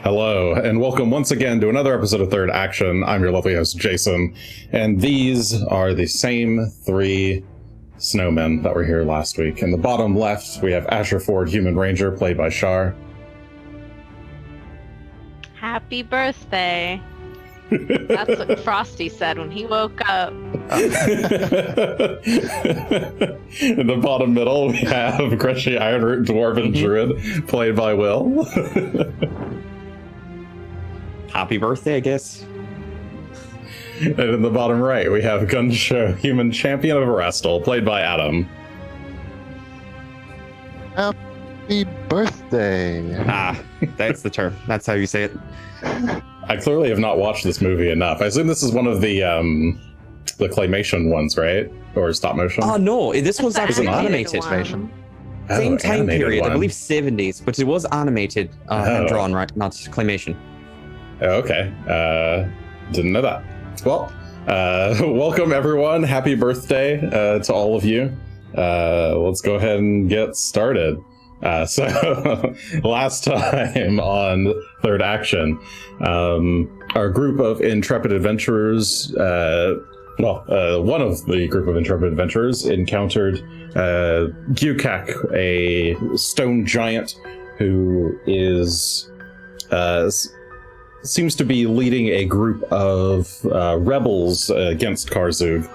Hello, and welcome once again to another episode of Third Action. I'm your lovely host, Jason, and these are the same three snowmen that were here last week. In the bottom left, we have Asher Ford, Human Ranger, played by Char. Happy birthday. That's what Frosty said when he woke up. In the bottom middle, we have Greshy, Ironroot, Dwarven Druid, played by Will. Happy birthday, I guess. And in the bottom right, we have Gunn, Human Champion of Restal, played by Adam. Happy birthday. That's the term. That's how you say it. I clearly have not watched this movie enough. I assume this is one of the claymation ones, right? Or stop motion? Oh, no, this was actually animated animated. Oh, Same time animated period, one. I believe 70s, but it was animated and drawn, right? Not claymation. Oh, okay. Didn't know that. Well, welcome everyone. Happy birthday to all of you. Let's go ahead and get started. So last time on Third Action, our group of intrepid adventurers, one of the group of intrepid adventurers encountered Gyukak, a stone giant who is seems to be leading a group of rebels against Karzug,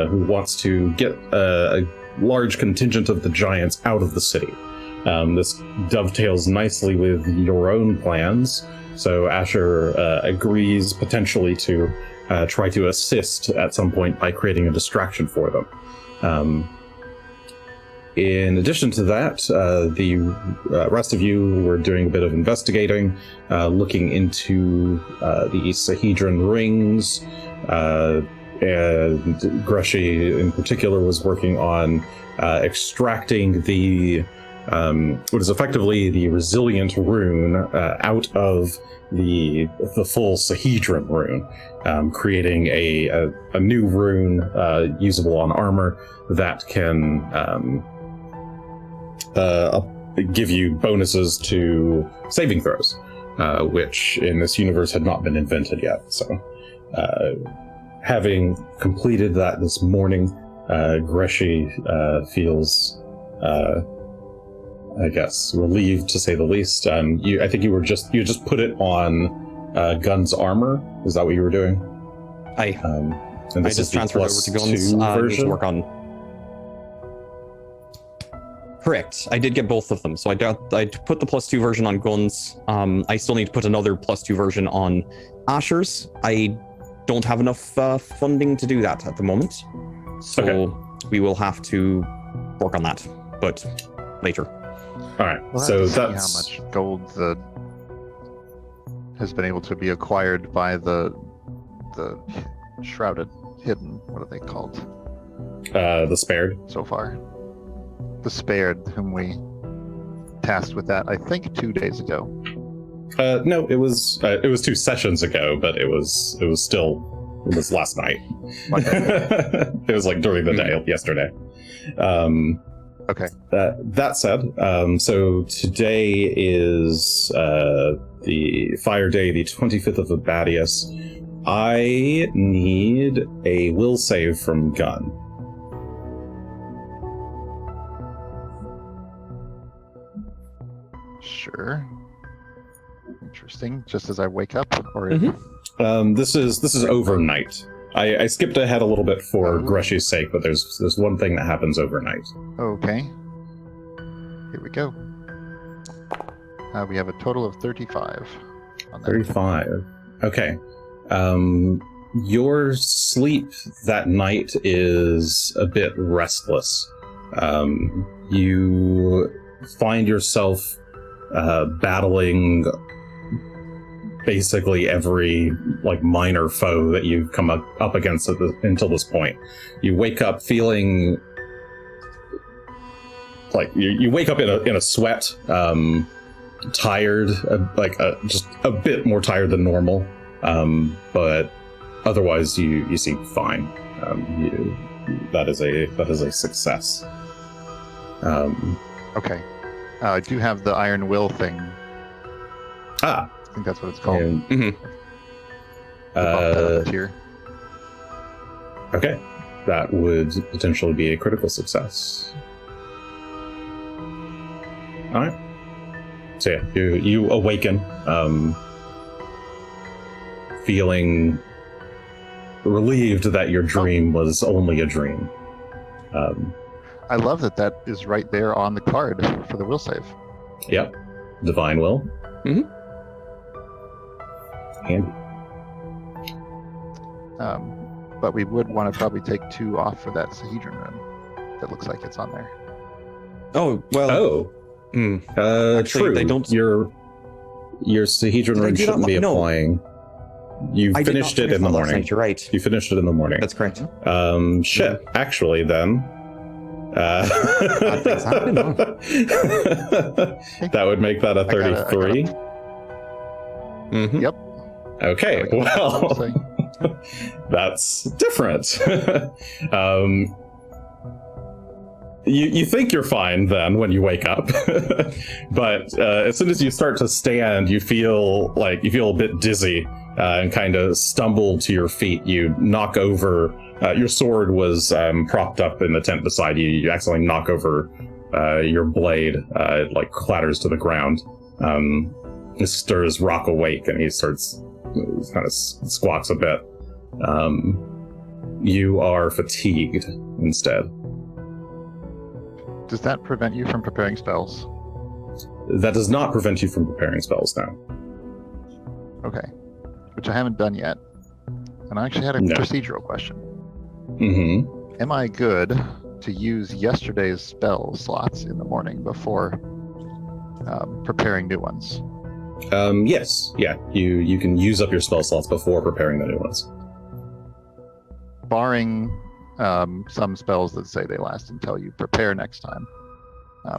who wants to get a large contingent of the giants out of the city. This dovetails nicely with your own plans, so Asher agrees potentially to try to assist at some point by creating a distraction for them. In addition to that, the rest of you were doing a bit of investigating, looking into the Sahedron rings, and Greshy in particular was working on extracting the what is effectively the resilient rune out of the full Sahedron rune, creating a new rune usable on armor that can give you bonuses to saving throws, which in this universe had not been invented yet. So, having completed that this morning, Greshy feels, I guess, relieved to say the least. I think you just put it on Gunn's armor. Is that what you were doing? I just transferred over to Gunn's need to work on. Correct. I did get both of them, so I put the +2 version on Gunn's. I still need to put another +2 version on Asher's. I don't have enough funding to do that at the moment, so we will have to work on that, but later. All right. We'll So have to that's see how much gold that has been able to be acquired by the shrouded, hidden. What are they called? the spared. So far, the spared, whom we tasked with that. I think 2 days ago. No, it was 2 sessions ago, but it was last night. It was like during the day yesterday. Okay. That said, so today is the Fire Day, the 25th of Abadius. I need a will save from Gunn. Sure. Interesting. Just as I wake up, or This is overnight. I skipped ahead a little bit for Greshy's sake, but there's one thing that happens overnight. Okay. Here we go. We have a total of 35. On that. 35. Okay. Your sleep that night is a bit restless. You find yourself battling basically every minor foe that you've come up against until this point. You wake up feeling like you wake up in a sweat, tired, just a bit more tired than normal, but otherwise you seem fine. That is a success. Okay. I do have the Iron Will thing. I think that's what it's called. And, Mhm. Bump that up a tier. okay, that would potentially be a critical success. All right. So yeah, you awaken, feeling relieved that your dream was only a dream. I love that is right there on the card for the will save. Yep, divine will. Mhm. Handy. But we would want to probably take 2 off for that Sahedron rune. That looks like it's on there. Oh, well. Oh, Actually, true. they don't- Your Sahedron Did I rune do that shouldn't be no. applying. You I did finished not it in the finish that last morning. night, you're right. You finished it in the morning. That's correct. Shit. Actually, then. Bad things happen, huh? That would make that a I got a- 33. Mhm. Yep. Okay, There we go. well, So, that's different. You think you're fine then when you wake up, but as soon as you start to stand, you feel a bit dizzy and kind of stumble to your feet. You knock over. Your sword was propped up in the tent beside you. You accidentally knock over your blade. It like clatters to the ground. It stirs Rock awake, and he kind of squawks a bit. You are fatigued instead. does that prevent you from preparing spells? That does not prevent you from preparing spells now. Okay. Which I haven't done yet. And I actually had a No. procedural question. Mm-hmm. Am I good to use yesterday's spell slots in the morning before preparing new ones? Yes. Yeah. You can use up your spell slots before preparing the new ones. Barring some spells that say they last until you prepare next time.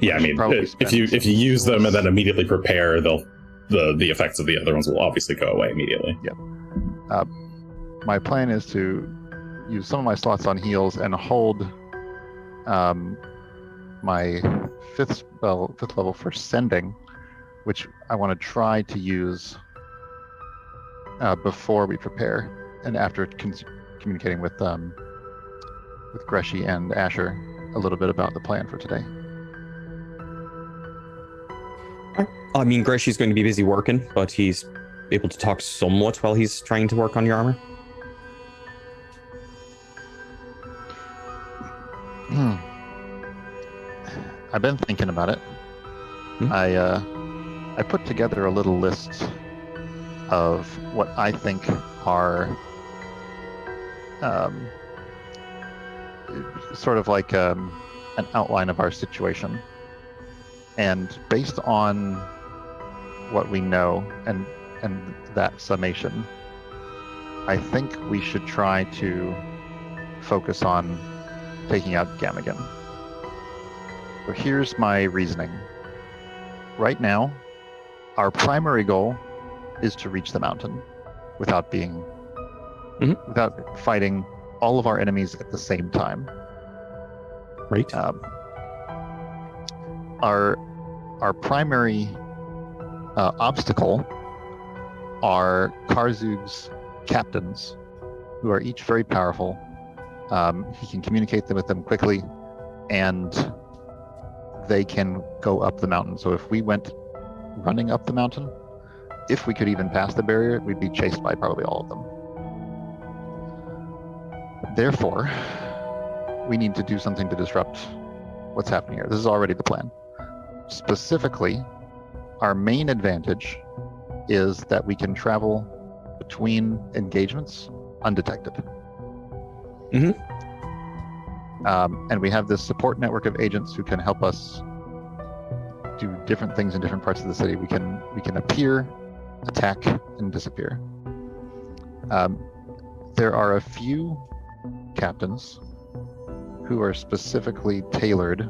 Yeah, I mean, if you use them and then immediately prepare, the effects of the other ones will obviously go away immediately. My plan is to use some of my slots on heals and hold my fifth level for sending, which I want to try to use before we prepare and after communicating with Greshy and Asher a little bit about the plan for today. I mean, Greshy's going to be busy working, but he's able to talk somewhat while he's trying to work on your armor. I've been thinking about it. Hmm? I put together a little list of what I think are sort of like an outline of our situation. And based on what we know and that summation, I think we should try to focus on taking out Gamagan. So here's my reasoning. Right now, our primary goal is to reach the mountain without without fighting all of our enemies at the same time. Right. Our primary obstacle are Karzug's captains, who are each very powerful. He can communicate with them quickly, and they can go up the mountain. So if we went running up the mountain, if we could even pass the barrier, we'd be chased by probably all of them. Therefore, we need to do something to disrupt what's happening here. This is already the plan. Specifically, our main advantage is that we can travel between engagements undetected. Mhm. And we have this support network of agents who can help us do different things in different parts of the city. We can appear, attack, and disappear. There are a few captains who are specifically tailored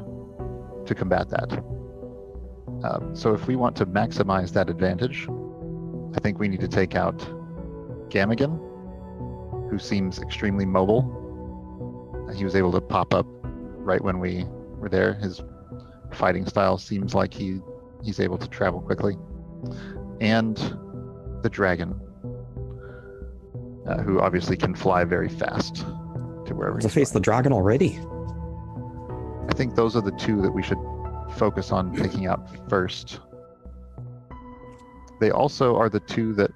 to combat that. So if we want to maximize that advantage, I think we need to take out Gamagan, who seems extremely mobile. He was able to pop up right when we were there. His fighting style seems like he's able to travel quickly. And the dragon, who obviously can fly very fast to wherever To he's face the going. dragon already? I think those are the two that we should focus on taking out first. They also are the two that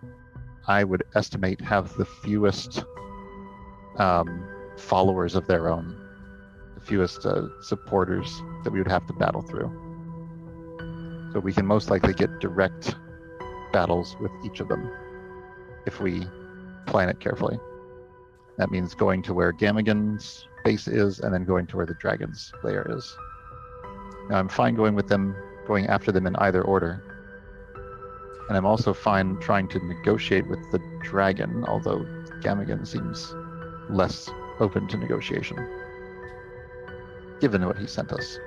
I would estimate have the fewest followers of their own, the fewest supporters that we would have to battle through. So we can most likely get direct battles with each of them if we plan it carefully. That means going to where Gamagan's base is and then going to where the dragon's lair is. Now I'm fine going after them in either order. And I'm also fine trying to negotiate with the dragon, although Gamagan seems less open to negotiation, given what he sent us.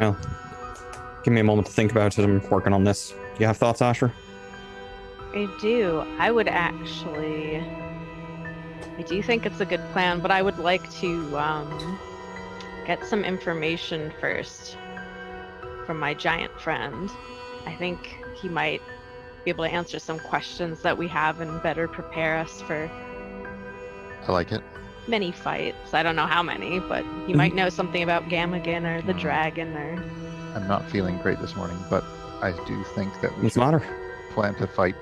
Well, give me a moment to think about it. I'm working on this. Do you have thoughts, Asher? I do. I do think it's a good plan, but I would like to get some information first from my giant friend. I think he might be able to answer some questions that we have and better prepare us for I like it. many fights. I don't know how many, but he might know something about Gamagan or the dragon or... I'm not feeling great this morning, but I do think that we What's should the matter? plan to fight.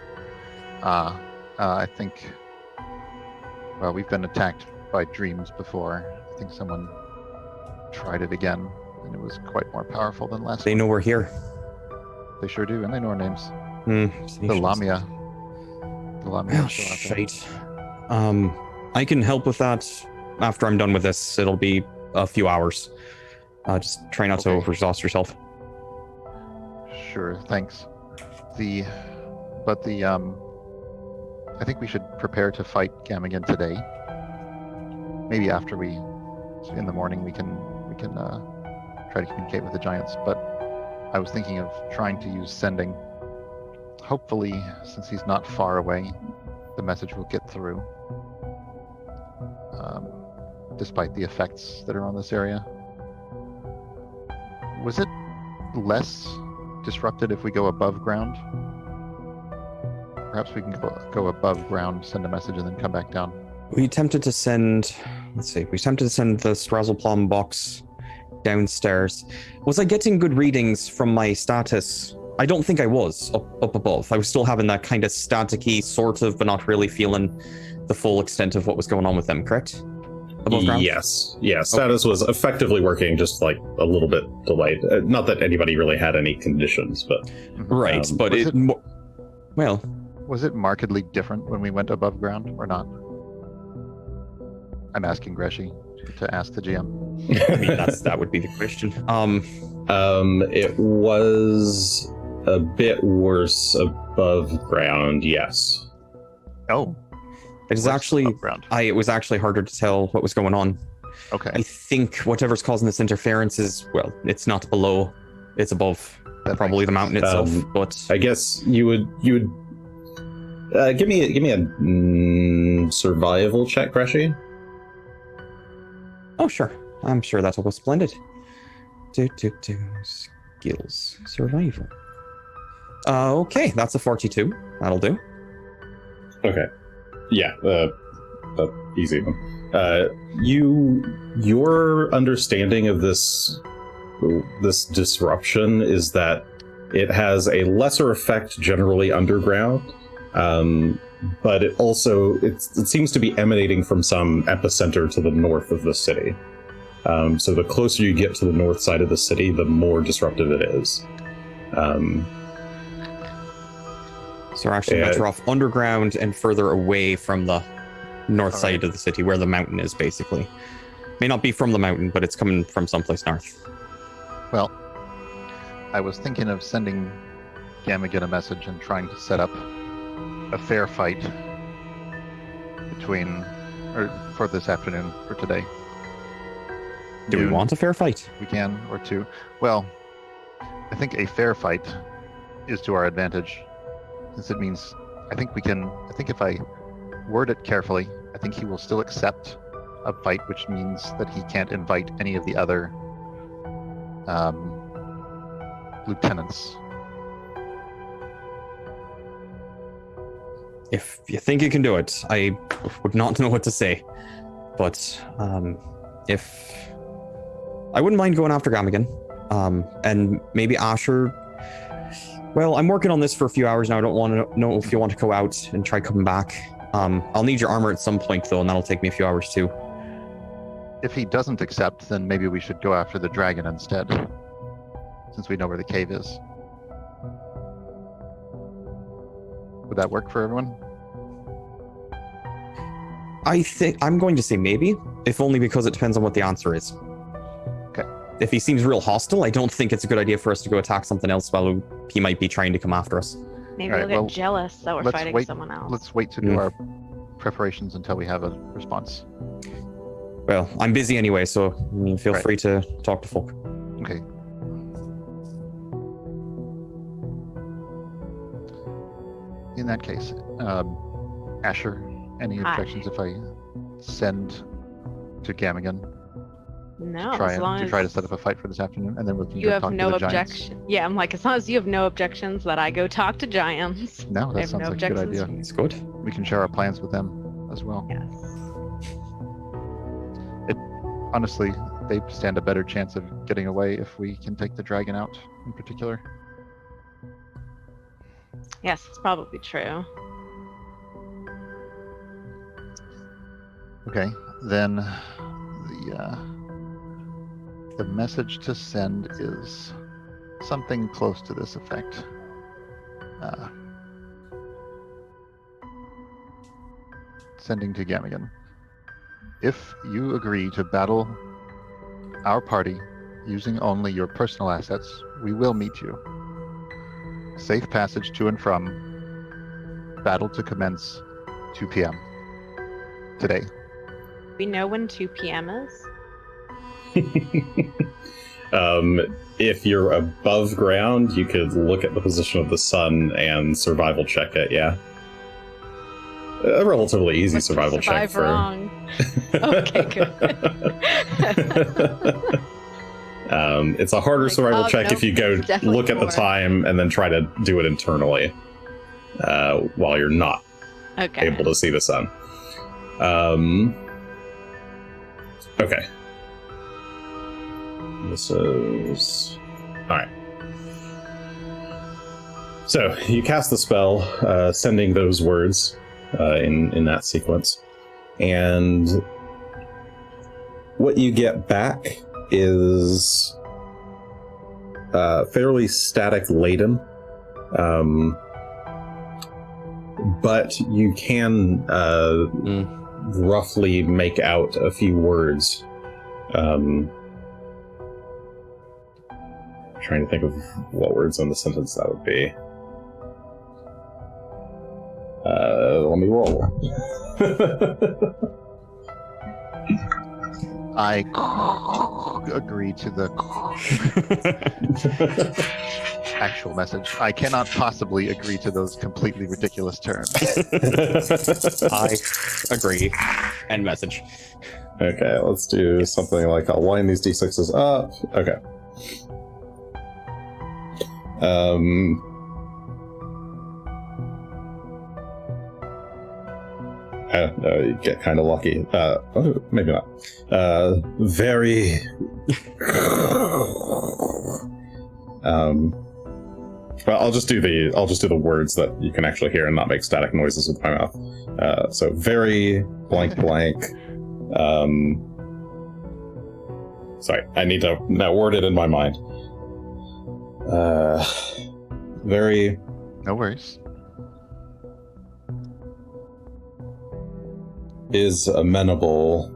I think, well, we've been attacked by dreams before. I think someone tried it again, and it was quite more powerful than last They one. know we're here. They sure do, and they know our names. The The Lamia. The Lamia Oh, is still out there. shite. I can help with that after I'm done with this. It'll be a few hours. Just try not to Okay. overexhaust yourself. Sure, thanks. I think we should prepare to fight Gamagan today. Maybe after in the morning we can try to communicate with the giants. But I was thinking of trying to use sending. Hopefully, since he's not far away, the message will get through. Despite the effects that are on this area. Was it less disrupted if we go above ground? Perhaps we can go above ground, send a message, and then come back down. We attempted to send... Let's see. We attempted to send the Strazzleplum box downstairs. Was I getting good readings from my status? I don't think I was up above. I was still having that kind of staticky, sort of, but not really feeling the full extent of what was going on with them, correct? Above ground? Yes. Yeah, status was effectively working, just like a little bit delayed. Not that anybody really had any conditions, but... Right, but was well... Was it markedly different when we went above ground or not? I'm asking Greshy to ask the GM. I mean, that would be the question. It was a bit worse above ground, yes. Oh, It is worse actually... above ground. It was actually harder to tell what was going on. Okay, I think whatever's causing this interference is, well, it's not below, it's above that probably makes the mountain itself, Um, but... I guess you would give me a survival check, Greshy. Oh, sure. I'm sure that'll go splendid. Skills. Survival. Okay, that's a 42. That'll do. Okay. Yeah, easy one. Your understanding of this disruption is that it has a lesser effect generally underground, but it also it seems to be emanating from some epicenter to the north of the city. So the closer you get to the north side of the city, the more disruptive it is. So we're actually better off underground and further away from the north side of the city, where the mountain is, basically. May not be from the mountain, but it's coming from someplace north. Well, I was thinking of sending Gamagan a message and trying to set up a fair fight for this afternoon, for today. Do we Noon, want a fair fight? we can, or two. Well, I think a fair fight is to our advantage, since it means I think if I word it carefully, I think he will still accept a fight, which means that he can't invite any of the other lieutenants. If you think you can do it, I would not know what to say. But if I wouldn't mind going after Gamigan, and maybe Asher. Well, I'm working on this for a few hours now. I don't want to know if you want to go out and try coming back. I'll need your armor at some point though, and that'll take me a few hours too. If he doesn't accept, then maybe we should go after the dragon instead, since we know where the cave is. Would that work for everyone? I think I'm going to say maybe, if only because it depends on what the answer is. Okay. If he seems real hostile, I don't think it's a good idea for us to go attack something else while he might be trying to come after us. Maybe All right, we'll well, get jealous that we're let's fighting wait- someone else. Let's wait to do our preparations until we have a response. Well, I'm busy anyway, so feel Right. free to talk to folk. Okay. In that case, Asher, any Hi. objections if I send to Gamigan No, to try as long and to as try to set up a fight for this afternoon, and then we can you go have talk no to the giants? objection. Yeah, I'm like, as long as you have no objections that I go talk to giants. No, I that have sounds no like a good objections. idea. It's good. We can share our plans with them as well. Yes. Honestly, they stand a better chance of getting away if we can take the dragon out in particular. Yes, it's probably true. Okay, then the message to send is something close to this effect. Sending to Gamigan. If you agree to battle our party using only your personal assets, we will meet you. Safe passage to and from. Battle to commence 2 p.m. today. We know when 2 p.m. is. If you're above ground, you could look at the position of the sun and survival check it, yeah. A relatively easy Let's survival check survive for... wrong. Okay, good. It's a harder Like, survival oh, check nope, if you go it's definitely look at the 4. time and then try to do it internally while you're not Okay. able to see the sun. Okay. This is... Alright. So, you cast the spell, sending those words in that sequence. And what you get back is fairly static laden. But you can roughly make out a few words. Trying to think of what words in the sentence that would be. Let me roll. I agree to the actual message. I cannot possibly agree to those completely ridiculous terms. I agree. End message. Okay, let's do something like I'll line these d6s up. Okay. You get kind of lucky. Maybe not. Very. Well, I'll just do the words that you can actually hear and not make static noises with my mouth. So very blank blank. Sorry, I need to now word it in my mind. Very. No worries. Is amenable.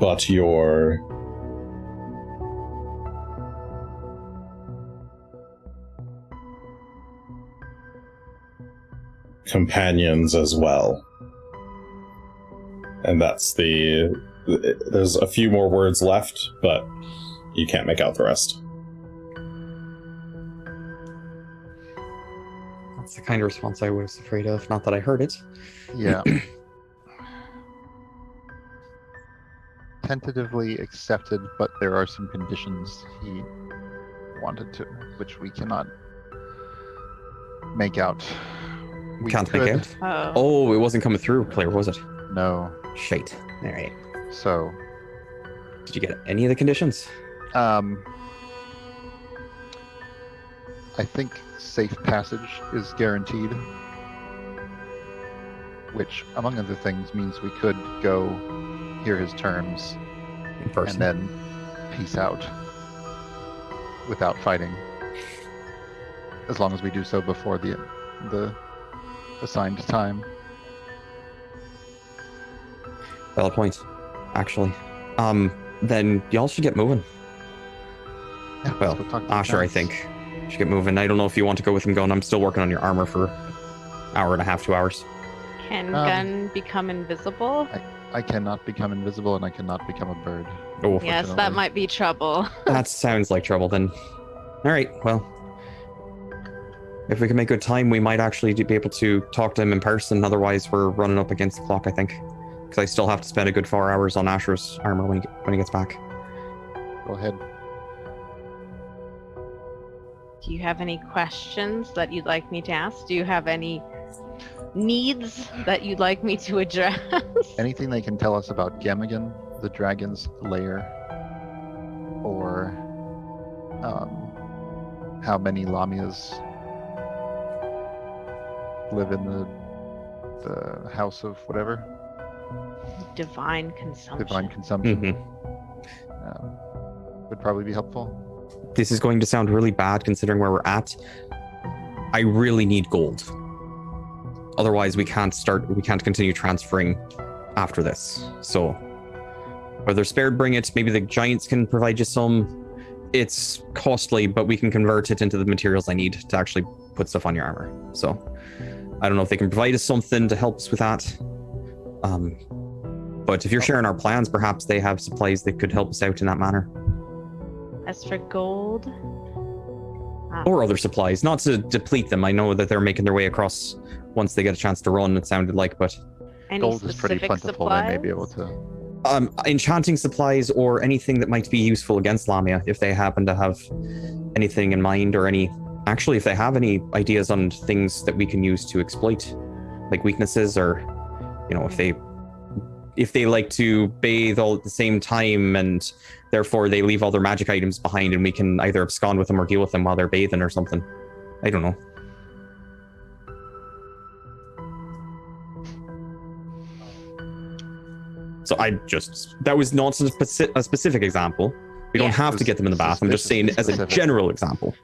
But your companions as well. And that's there's a few more words left, but you can't make out the rest. That's the kind of response I was afraid of. Not that I heard it. Yeah. tentatively accepted, but there are some conditions he wanted to, which we cannot make out. We Can't make could- out. Oh. Oh, it wasn't coming through clear, was it? No. Shite. All right. So, Did you get any of the conditions? I think safe passage is guaranteed, which, among other things, means we could go hear his terms In person. and then peace out without fighting, as long as we do so before the assigned time. Valid point, actually. Then y'all should get moving. Yeah, Well, let's go talk to the Asher, I giants. think, should get moving. I don't know if you want to go with him, Gunn. I'm still working on your armor for an hour and a half, 2 hours. Can Gunn become invisible? I cannot become invisible, and I cannot become a bird. Oh, Yes, that Unfortunately. might be trouble. that sounds like trouble then. All right, well, if we can make good time, we might actually be able to talk to him in person. Otherwise, we're running up against the clock, I think. Because I still have to spend a good 4 hours on Asher's armor when he gets back. Go ahead. Do you have any questions that you'd like me to ask? Do you have any needs that you'd like me to address? Anything they can tell us about Gamagan, the dragon's lair, or how many Lamias live in the house of whatever, Divine consumption. divine consumption, Mm-hmm. would probably be helpful. This is going to sound really bad considering where we're at. I really need gold. Otherwise, we can't continue transferring after this. So, whether spared, bring it. Maybe the giants can provide you some. It's costly, but we can convert it into the materials I need to actually put stuff on your armor. So, I don't know if they can provide us something to help us with that. But if you're sharing our plans, perhaps they have supplies that could help us out in that manner. As for gold, Or other supplies, not to deplete them. I know that they're making their way across once they get a chance to run, it sounded like, but any Gold is pretty specific plentiful. supplies? They may be able to. enchanting supplies or anything that might be useful against Lamia, if they happen to have anything in mind, or if they have any ideas on things that we can use to exploit, like weaknesses, or if they like to bathe all at the same time and therefore they leave all their magic items behind, and we can either abscond with them or deal with them while they're bathing or something. I don't know. So that was not a specific example. We don't Yeah. have to get them in the bath. I'm just saying as a Specific. general example.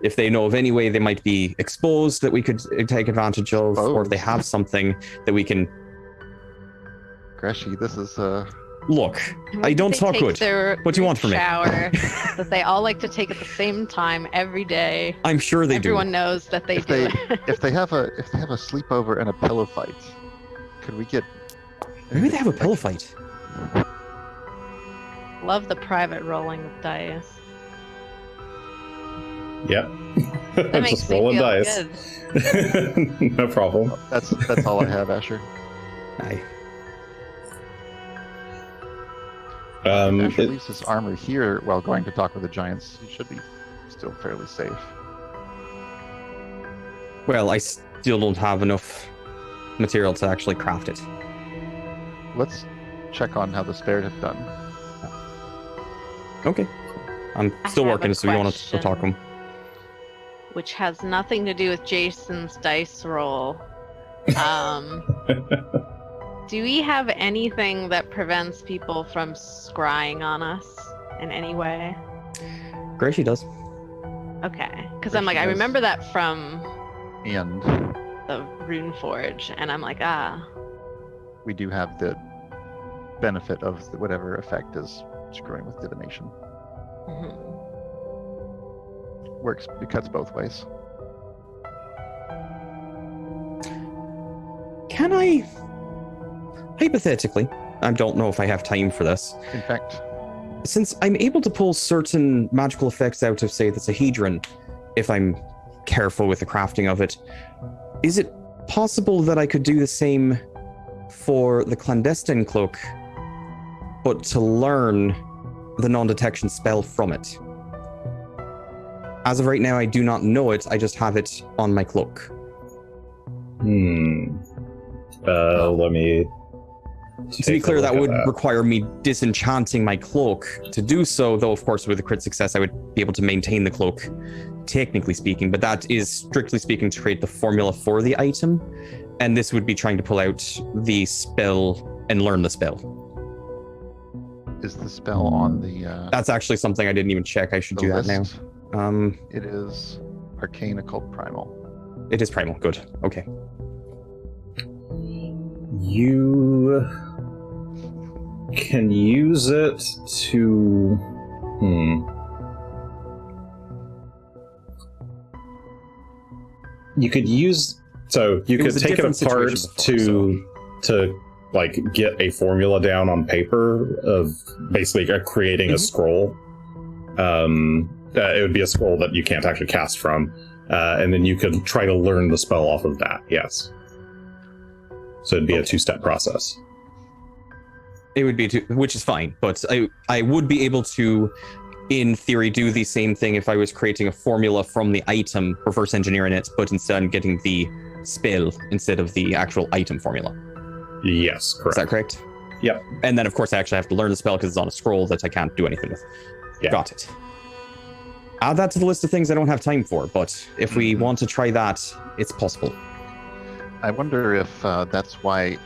If they know of any way they might be exposed that we could take advantage of, or if they have something that we can... Greshy, this is Look, And I when don't they talk take good. their What do you want from me? shower that they all like to take at the same time every day. I'm sure they Everyone do. knows that they if do. if they have a sleepover and a pillow fight, could we get? Maybe they have a pillow fight. Love the private rolling of dice. Yeah. That makes Just me rolling feel dice. good. No problem. That's all I have, Asher. Aye. Asher It- leaves his armor here while going to talk with the giants. He should be still fairly safe. Well, I still don't have enough material to actually craft it. Let's check on how the spared have done. Okay. I'm I still have working, a so you want to talk to him. Which has nothing to do with Jason's dice roll. Do we have anything that prevents people from scrying on us in any way? Greshy does. Okay, because I'm like, She I does. remember that from And the Rune Forge, and I'm like, we do have the benefit of whatever effect is screwing with divination. mhm. Works, it cuts both ways. Can I... Hypothetically, I don't know if I have time for this. In fact, Since I'm able to pull certain magical effects out of, say, the Sahedron, if I'm careful with the crafting of it, is it possible that I could do the same for the clandestine cloak but to learn the non-detection spell from it. As of right now, I do not know it. I just have it on my cloak. Let me. To be clear, that would require me disenchanting my cloak to do so, though, of course, with a crit success, I would be able to maintain the cloak, technically speaking, but that is strictly speaking to create the formula for the item, and this would be trying to pull out the spell and learn the spell. Is the spell on the That's actually something I didn't even check. I should do that now. It is Arcane Occult Primal. It is primal. Good. Okay. You can use it to. You could use. So you could take it apart to like get a formula down on paper of basically creating a scroll. It would be a scroll that you can't actually cast from, and then you could try to learn the spell off of that. Yes. So it'd be a 2-step process. It would be which is fine, but I would be able to, in theory, do the same thing if I was creating a formula from the item, reverse engineering it, but instead getting the spell instead of the actual item formula. Yes, correct. Is that correct? Yep. And then, of course, I actually have to learn the spell because it's on a scroll that I can't do anything with. Yeah. Got it. Add that to the list of things I don't have time for, but if we want to try that, it's possible. I wonder if that's why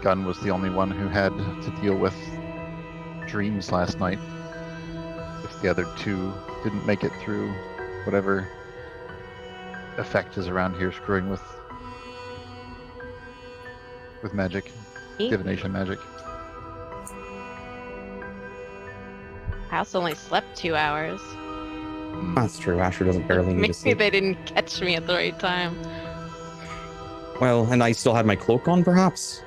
Gunn was the only one who had to deal with dreams last night. If the other two didn't make it through whatever effect is around here screwing with magic, divination magic. I also only slept 2 hours. That's true. Asher doesn't barely need to Maybe sleep. they didn't catch me at the right time. Well, and I still had my cloak on, perhaps?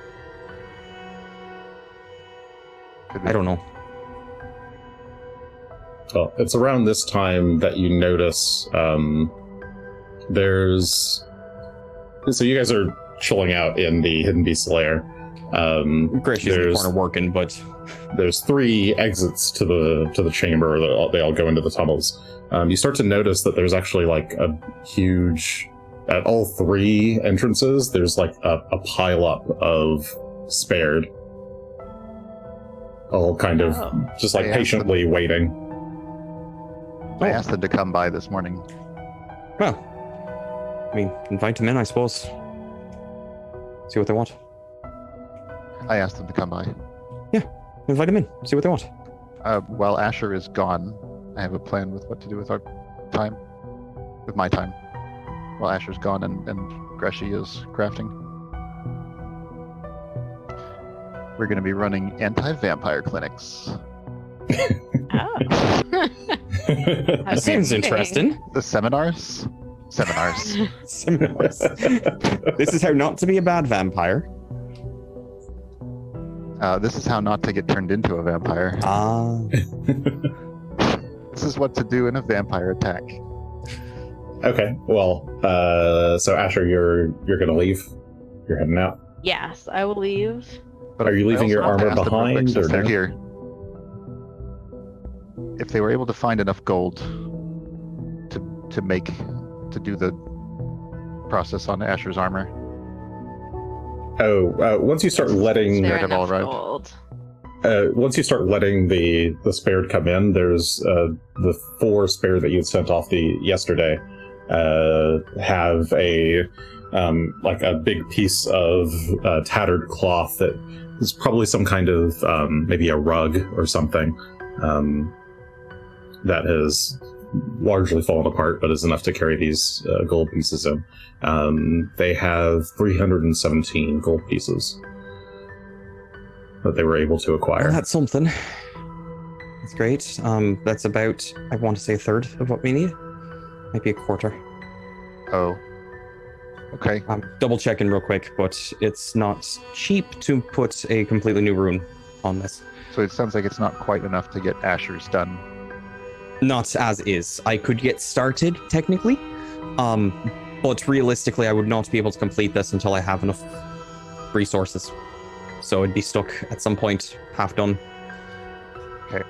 I don't know. Well, it's around this time that you notice there's... So you guys are chilling out in the Hidden Beast lair. Greshy's in the corner working, but... There's 3 exits to the chamber. They all go into the tunnels. You start to notice that there's actually like a huge... At all 3 entrances, there's like a pile-up of spared. All kind of just like patiently waiting. I asked them to come by this morning. Well, I mean, invite them in, I suppose. See what they want. I asked them to come by. Yeah, invite them in. See what they want. While Asher is gone, I have a plan with what to do with our time. With my time. While Asher's gone and Greshy is crafting. We're going to be running anti-vampire clinics. Oh. That seems interesting. The seminars? Seminars. Seminars. This is how not to be a bad vampire. This is how not to get turned into a vampire. This is what to do in a vampire attack. Okay, well, so Asher, you're gonna leave? You're heading out? Yes, I will leave. But are you leaving your armor behind, or they're no? here? If they were able to find enough gold to do the process on Asher's armor. Once you start letting once you start letting the spared come in, there's the 4 spare that you had sent off yesterday have a like a big piece of tattered cloth that is probably some kind of maybe a rug or something that has largely fallen apart, but is enough to carry these gold pieces in. They have 317 gold pieces that they were able to acquire. Well, that's something. That's great. That's about, I want to say, a third of what we need. Maybe a quarter. Oh. Okay. I'm double checking real quick, but it's not cheap to put a completely new rune on this. So it sounds like it's not quite enough to get Asher's done. Not as is. I could get started, technically. But realistically, I would not be able to complete this until I have enough resources. So it'd be stuck at some point, half done. Okay.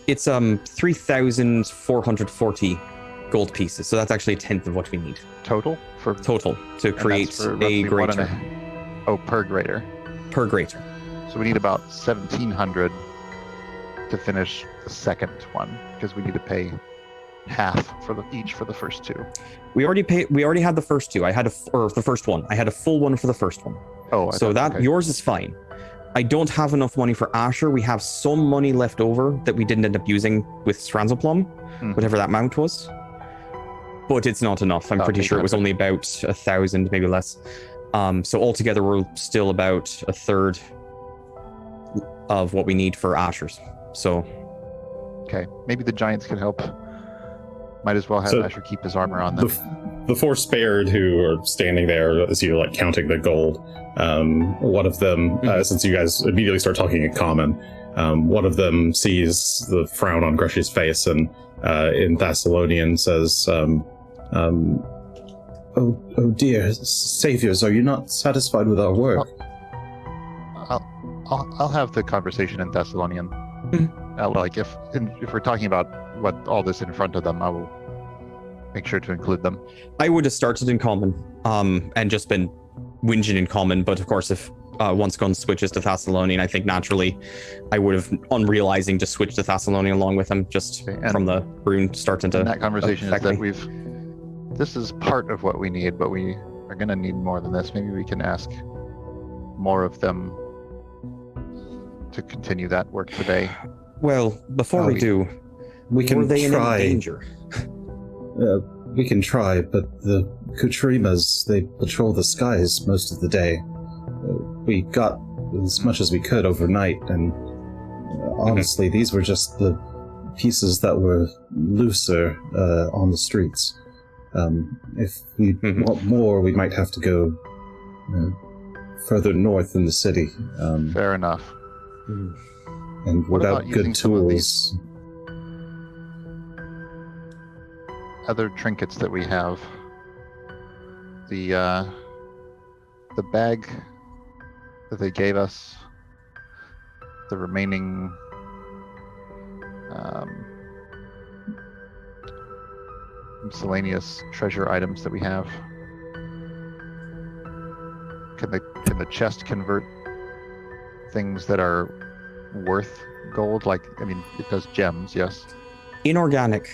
It's 3,440 gold pieces, so that's actually a tenth of what we need Total for total to and create that's for a roughly greater per greater. per greater. So we need about 1,700 to finish the second one because we need to pay half for each for the first two. We already had the first two. The first one. I had a full one for the first one. Oh, okay. Yours is fine. I don't have enough money for Asher. We have some money left over that we didn't end up using with Stranzelplum, whatever that amount was. But it's not enough. I'm pretty sure it was only about 1,000, maybe less. So altogether, we're still about a third of what we need for Asher's. So, okay, maybe the giants can help. Might as well have Asher keep his armor on them. The four spared who are standing there as you're like counting the gold. One of them, since you guys immediately start talking in common, one of them sees the frown on Greshy's face and in Thessalonian says, "Oh dear, saviors, are you not satisfied with our work?" I'll have the conversation in Thessalonian. Like if we're talking about what all this in front of them, I will make sure to include them. I would have started in common, and just been whinging in common. But of course, if once Gunn switches to Thessalonian, I think naturally I would have, unrealizing, just switched to Thessalonian along with him, just from the rune starting to. And that conversation is me. that this is part of what we need, but we are going to need more than this. Maybe we can ask more of them to continue that work today. Well, before we do, we can were they try. in any danger? We can try, but the Kuchrimas, they patrol the skies most of the day. We got as much as we could overnight, and honestly, these were just the pieces that were looser on the streets. If we want more, we might have to go further north in the city. Fair enough. And What without about good using some of tools. Other trinkets that we have. The bag that they gave us, the remaining miscellaneous treasure items that we have. Can the chest convert things that are worth gold? Like, I mean, it does gems, yes. Inorganic.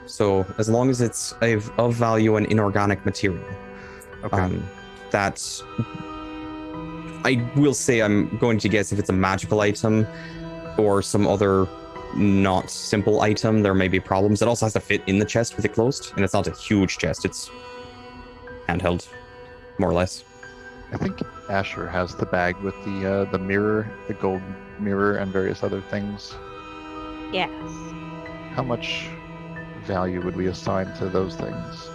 So as long as it's of value and inorganic material. Okay. That's. I will say I'm going to guess if it's a magical item or some other not simple item, there may be problems. It also has to fit in the chest with it closed, and it's not a huge chest. It's handheld, more or less. I think Asher has the bag with the mirror, the gold mirror, and various other things. Yes. How much value would we assign to those things?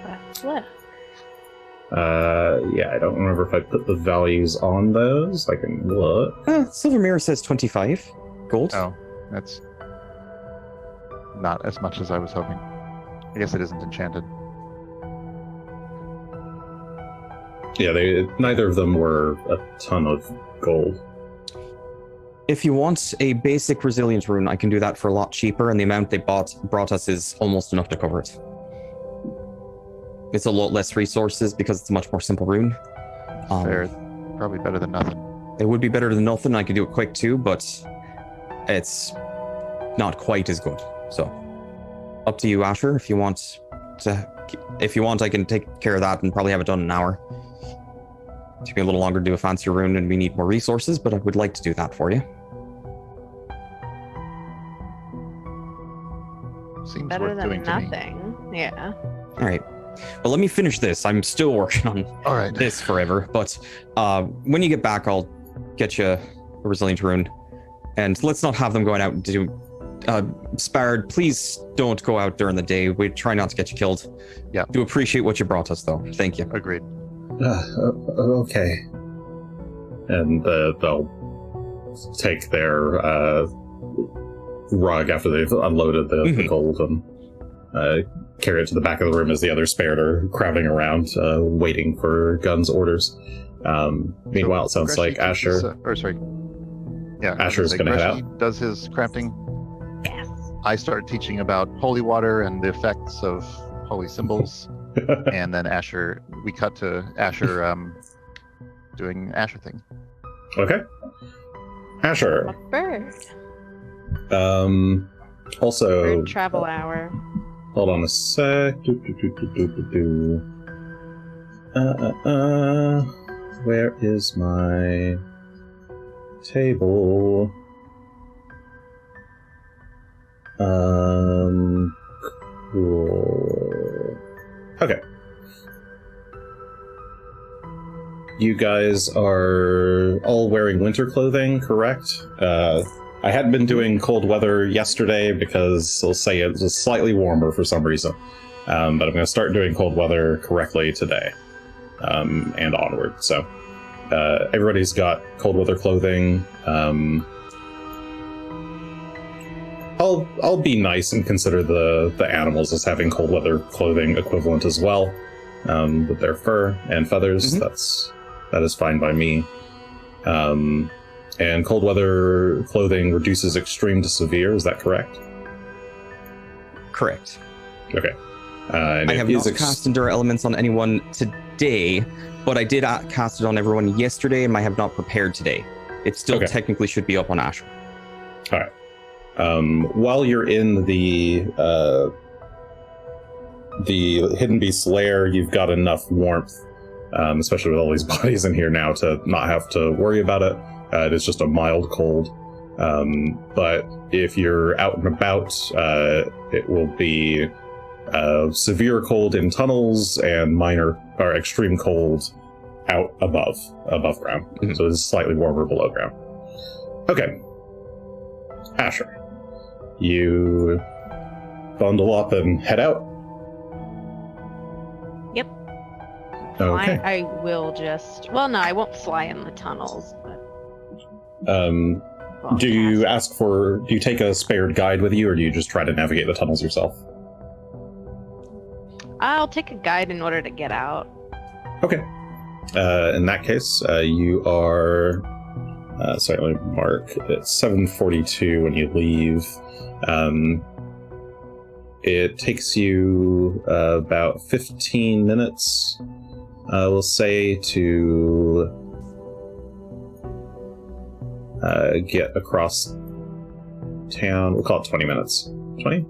Let's look. Yeah, I don't remember if I put the values on those. I can look. Silver mirror says 25 gold. Oh, that's not as much as I was hoping. I guess it isn't enchanted. Yeah, neither of them were a ton of gold. If you want a basic resilience rune, I can do that for a lot cheaper, and the amount they brought us is almost enough to cover it. It's a lot less resources because it's a much more simple rune. Fair. Probably better than nothing. It would be better than nothing. I could do it quick too, but it's not quite as good. So, up to you, Asher. If you want, I can take care of that and probably have it done in an hour. It took me a little longer to do a fancier rune, and we need more resources, but I would like to do that for you. Seems Better worth than doing to me. nothing. Yeah. All right. Well, let me finish this. I'm still working on All right. this forever, but when you get back, I'll get you a resilient rune. And let's not have them going out and do... Sparred, please don't go out during the day. We try not to get you killed. Yeah. Do appreciate what you brought us, though. Thank you. Agreed. Okay. And they'll take their rug after they've unloaded the gold and carry it to the back of the room as the other Spared are crowding around, waiting for Gunn's orders. Meanwhile, it sounds Greshy like Asher. Asher's going to head out. Does his crafting. Yes. I start teaching about holy water and the effects of holy symbols, and then we cut to Asher doing Asher thing. Okay. Asher. A bird. Also. Bird travel hour. Hold on a sec. Where is my table? Cool. Okay. You guys are all wearing winter clothing, correct? I had been doing cold weather yesterday because I'll say it was slightly warmer for some reason. But I'm going to start doing cold weather correctly today and onward. So everybody's got cold weather clothing. I'll be nice and consider the animals as having cold weather clothing equivalent as well, with their fur and feathers. Mm-hmm. That is fine by me. And cold weather clothing reduces extreme to severe. Is that correct? Correct. Okay. And I have not cast Endure Elements on anyone today, but I did cast it on everyone yesterday, and I have not prepared today. It still technically should be up on Asher. All right. While you're in the Hidden Beast lair, you've got enough warmth, especially with all these bodies in here now, to not have to worry about it. It is just a mild cold. But if you're out and about, it will be severe cold in tunnels and minor or extreme cold out above ground. Mm-hmm. So it's slightly warmer below ground. Okay. Asher, you bundle up and head out? Yep. Okay. I will just... Well, no, I won't fly in the tunnels, but... Do you take a spared guide with you, or do you just try to navigate the tunnels yourself? I'll take a guide in order to get out. Okay. In that case, you are... sorry, let me mark. It's 7:42 when you leave. It takes you about 15 minutes, we'll say, to get across town. We'll call it 20 minutes. 20?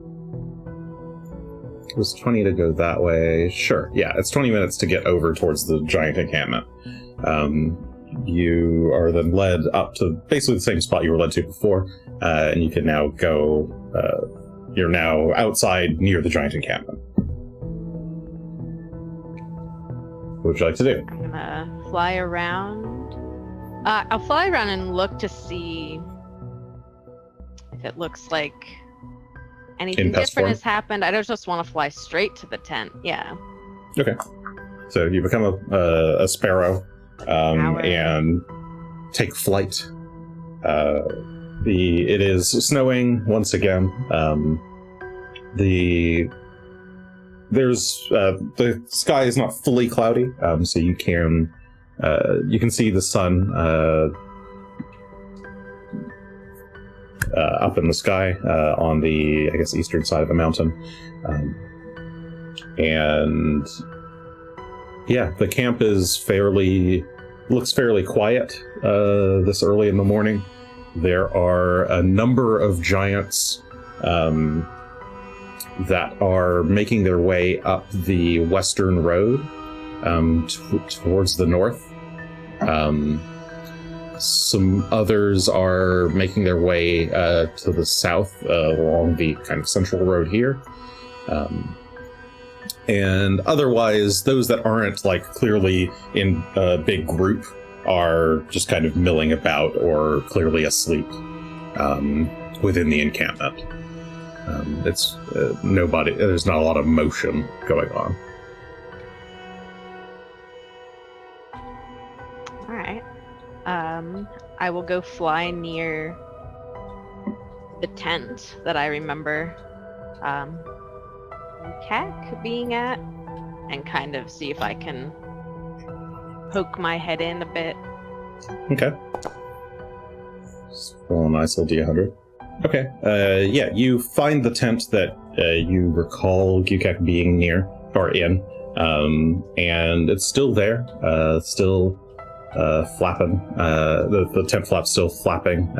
It was 20 to go that way. Sure, yeah, it's 20 minutes to get over towards the giant encampment. You are then led up to basically the same spot you were led to before, and you can now go, you're now outside near the giant encampment. What would you like to do? I'm gonna fly around. I'll fly around and look to see if it looks like anything different has happened. I don't just want to fly straight to the tent. Yeah. Okay. So you become a sparrow. And take flight. It is snowing once again. The sky is not fully cloudy, so you can see the sun up in the sky on the, I guess, eastern side of the mountain, and. Yeah, the camp is looks fairly quiet this early in the morning. There are a number of giants that are making their way up the western road towards the north. Some others are making their way to the south along the kind of central road here. And otherwise, those that aren't like clearly in a big group are just kind of milling about or clearly asleep within the encampment. It's nobody. There's not a lot of motion going on. All right. I will go fly near the tent that I remember Cac being at, and kind of see if I can poke my head in a bit. Okay. Just roll a nice old D100. Okay. Yeah, you find the tent that you recall Gukek being near, or in, and it's still there, still flapping. The tent flap's still flapping.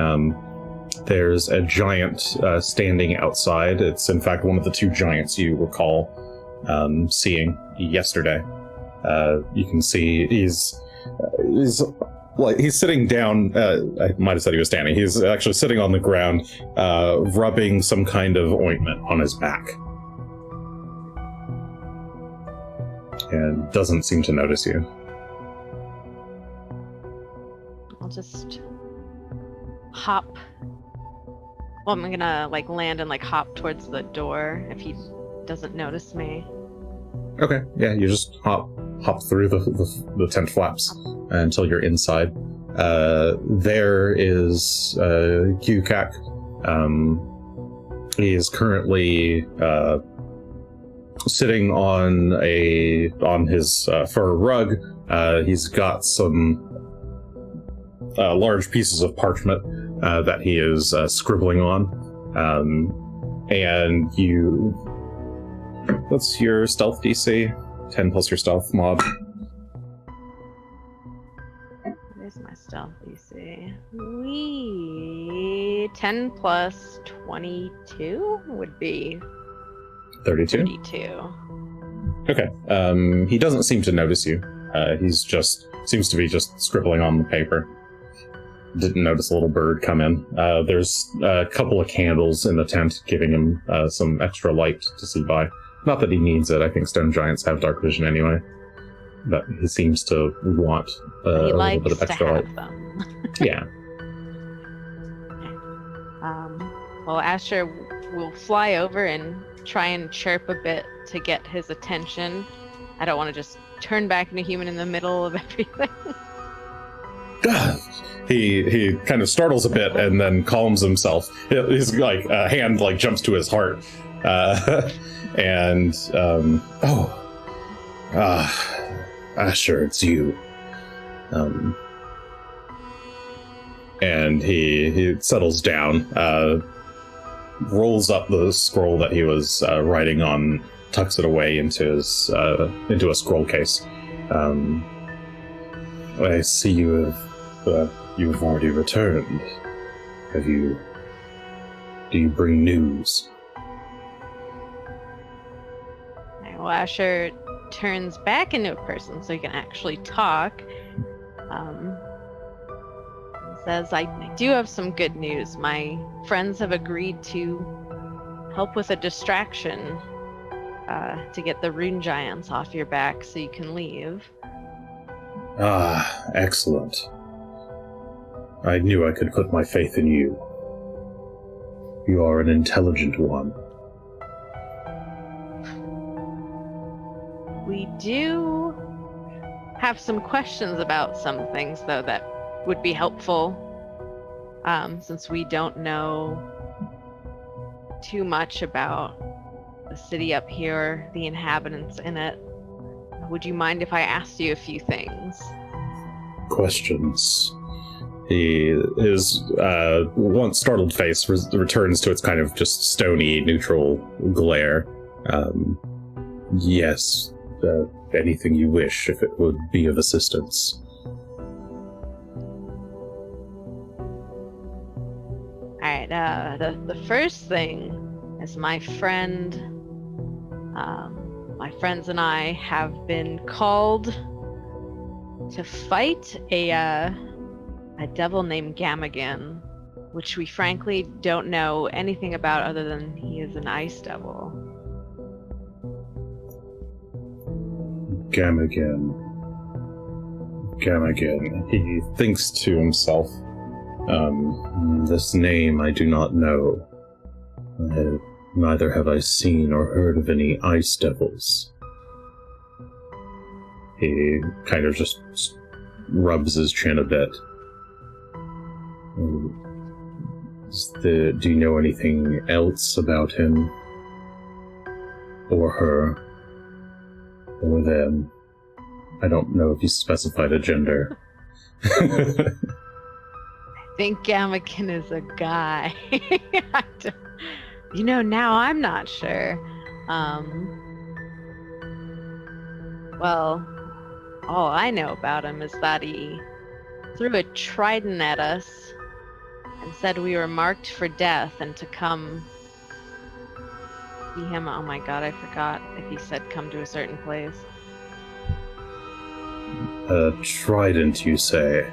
There's a giant standing outside. It's in fact one of the two giants you recall seeing yesterday. You can see he's sitting down. I might have said he was standing. He's actually sitting on the ground, rubbing some kind of ointment on his back, and doesn't seem to notice you. I'll just hop. Well, I'm gonna land and hop towards the door if he doesn't notice me. Okay, yeah, you just hop through the tent flaps until you're inside. There is Gukak. He is currently sitting on his fur rug. He's got some large pieces of parchment that he is scribbling on. And you... What's your stealth DC? 10 plus your stealth mod. Where's my stealth DC? 10 plus 22 would be 32? 32. Okay. He doesn't seem to notice you. He's just... seems to be just scribbling on the paper. Didn't notice a little bird come in. There's a couple of candles in the tent giving him some extra light to see by. Not that he needs it. I think stone giants have dark vision anyway. But he seems to want a little bit of extra light. Them. Yeah. Well, Asher will fly over and try and chirp a bit to get his attention. I don't want to just turn back into human in the middle of everything. He kind of startles a bit and then calms himself. His hand jumps to his heart, and Asher, it's you. And he settles down, rolls up the scroll that he was writing on, tucks it away into a scroll case. I see you've already returned. Do you bring news? Well, Asher turns back into a person so he can actually talk. Says, I do have some good news. My friends have agreed to help with a distraction to get the rune giants off your back so you can leave. Ah, excellent. I knew I could put my faith in you. You are an intelligent one. We do have some questions about some things, though, that would be helpful, since we don't know too much about the city up here, the inhabitants in it. Would you mind if I asked you a few things? Questions. His once startled face returns to its kind of just stony, neutral glare. Yes, anything you wish, if it would be of assistance. Alright, the first thing is my friends and I have been called to fight a devil named Gamagan, which we frankly don't know anything about other than he is an ice devil. Gamagan. He thinks to himself, this name I do not know. Neither have I seen or heard of any ice devils. He kind of just rubs his chin a bit. Do you know anything else about him? or her, or them. I don't know if you specified a gender. I think Gamakin is a guy. Now I'm not sure. Well, all I know about him is that he threw a trident at us and said we were marked for death and to come see him. Oh my god, I forgot if he said come to a certain place. A trident, you say?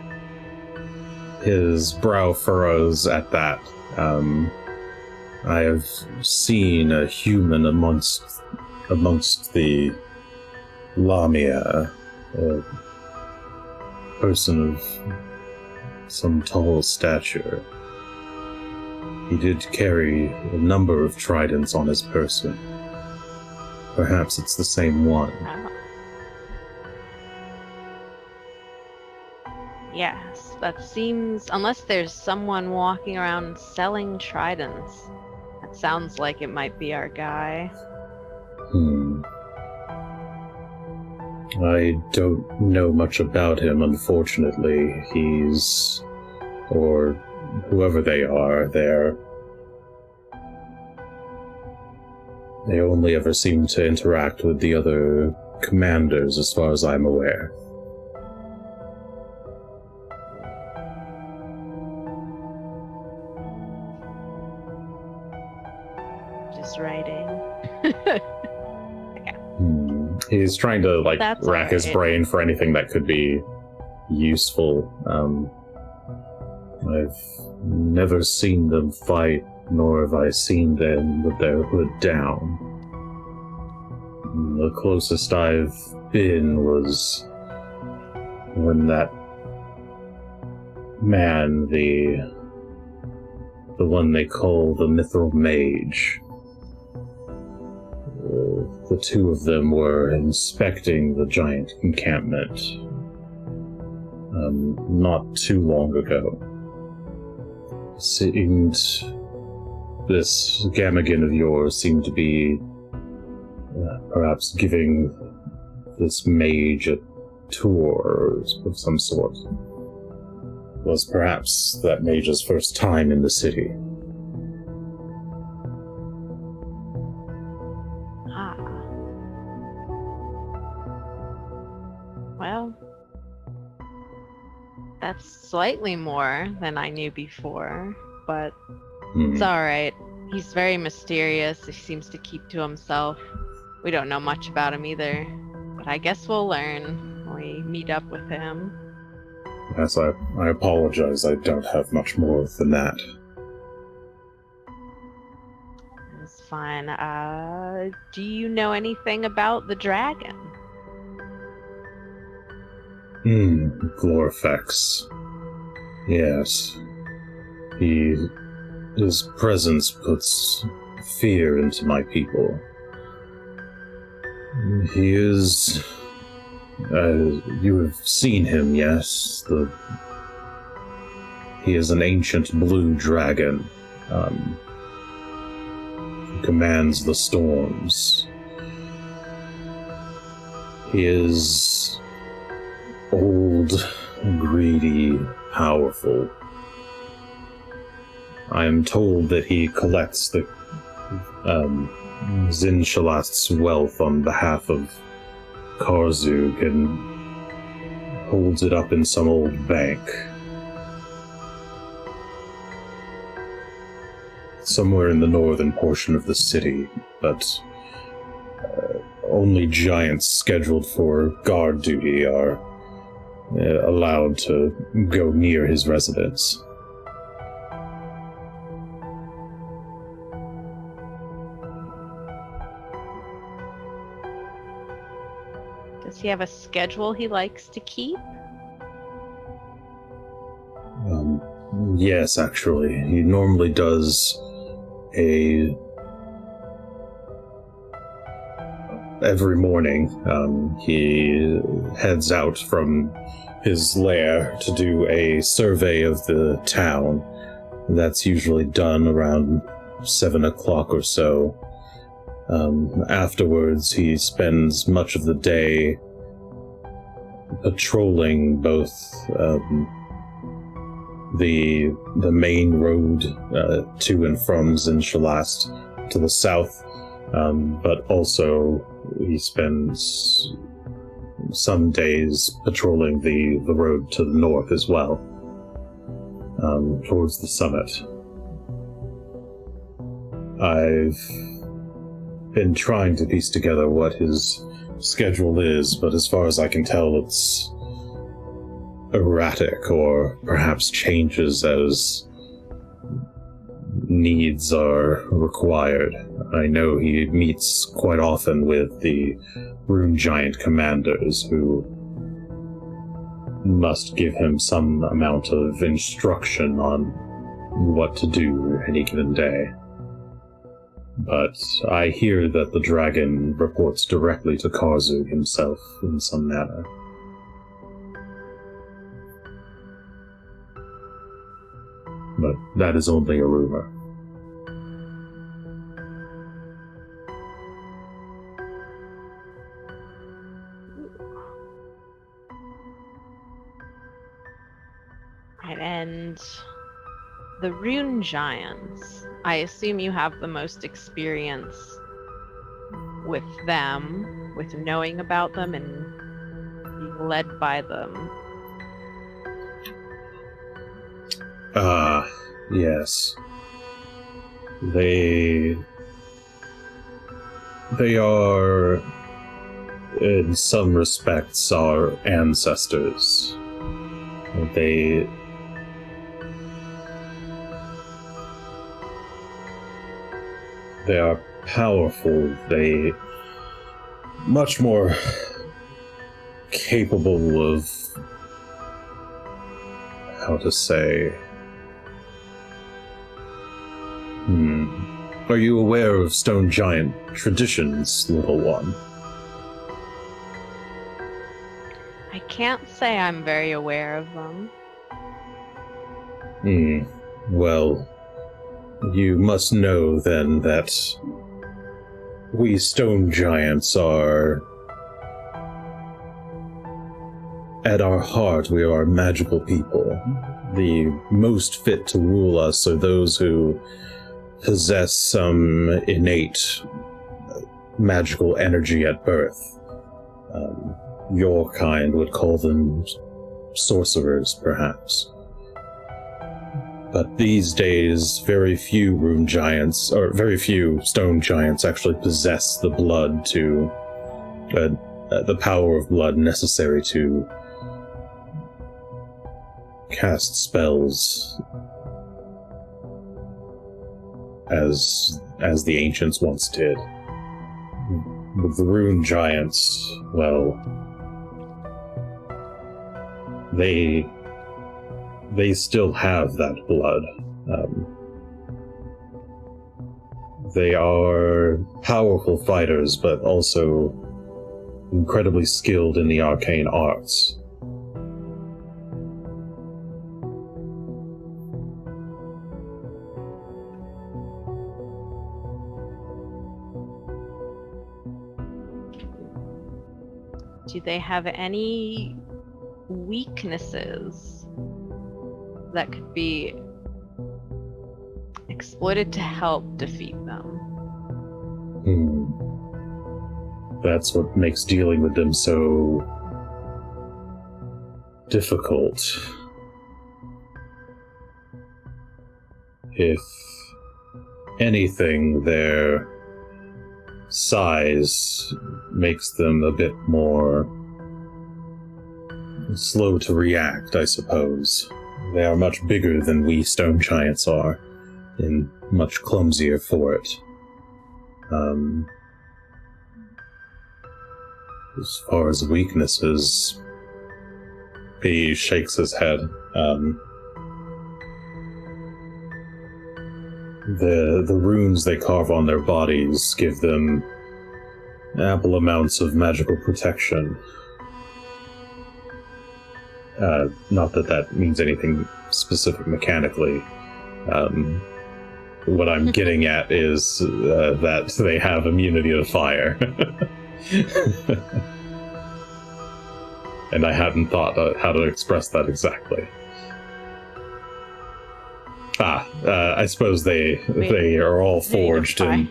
His brow furrows at that. I have seen a human amongst the Lamia, a person of some tall stature. He did carry a number of tridents on his person. Perhaps it's the same one. Oh. Yes, that seems... Unless there's someone walking around selling tridents. That sounds like it might be our guy. I don't know much about him, unfortunately. He's... or whoever they are, they only ever seem to interact with the other commanders, as far as I'm aware. Just writing. He's trying to, That's rack his alright. brain for anything that could be useful. I've never seen them fight, nor have I seen them with their hood down. The closest I've been was when that man, the one they call the Mithril Mage, the two of them were inspecting the giant encampment not too long ago. Seemed this Gamagan of yours seemed to be perhaps giving this mage a tour of some sort. Was perhaps that mage's first time in the city. Ah. Well, that's slightly more than I knew before, but it's alright. He's very mysterious. He seems to keep to himself. We don't know much about him either, but I guess we'll learn when we meet up with him. Yes, I apologize. I don't have much more than that. It's fine. Do you know anything about the dragon? Glorifex. Yes. His presence puts fear into my people. He is... you have seen him, yes? He is an ancient blue dragon. Who commands the storms. He is old, greedy, powerful. I am told that he collects the Zinshalast's wealth on behalf of Karzug and holds it up in some old bank. Somewhere in the northern portion of the city, but only giants scheduled for guard duty are allowed to go near his residence. Does he have a schedule he likes to keep? Yes, actually. He normally does every morning, he heads out from his lair to do a survey of the town. That's usually done around 7 o'clock or so. Afterwards, he spends much of the day patrolling both the main road to and from Zinshalast to the south, but also he spends some days patrolling the road to the north as well, towards the summit. I've been trying to piece together what his schedule is, but as far as I can tell, it's erratic, or perhaps changes as needs are required. I know he meets quite often with the Rune Giant commanders, who must give him some amount of instruction on what to do any given day. But I hear that the dragon reports directly to Karzug himself in some manner. But that is only a rumor. Right, and the Rune Giants, I assume you have the most experience with them, with knowing about them and being led by them. Yes. They are, in some respects, our ancestors. They are powerful. They much more capable of, how to say. Are you aware of stone giant traditions, little one? I can't say I'm very aware of them. Well, you must know then that we stone giants are, at our heart, we are magical people. The most fit to rule us are those who possess some innate magical energy at birth. Your kind would call them sorcerers, perhaps. But these days, very few rune giants, or very few stone giants, actually possess the blood to, the power of blood necessary to cast spells as the ancients once did. With the rune giants, well, they still have that blood. They are powerful fighters, but also incredibly skilled in the arcane arts. Do they have any weaknesses that could be exploited to help defeat them? That's what makes dealing with them so difficult. If anything, their size makes them a bit more slow to react, I suppose. They are much bigger than we stone giants are, and much clumsier for it. As far as weaknesses, he shakes his head. The runes they carve on their bodies give them ample amounts of magical protection. Not that that means anything specific mechanically. what I'm getting at is that they have immunity to fire. And I hadn't thought how to express that exactly. I suppose they are all forged in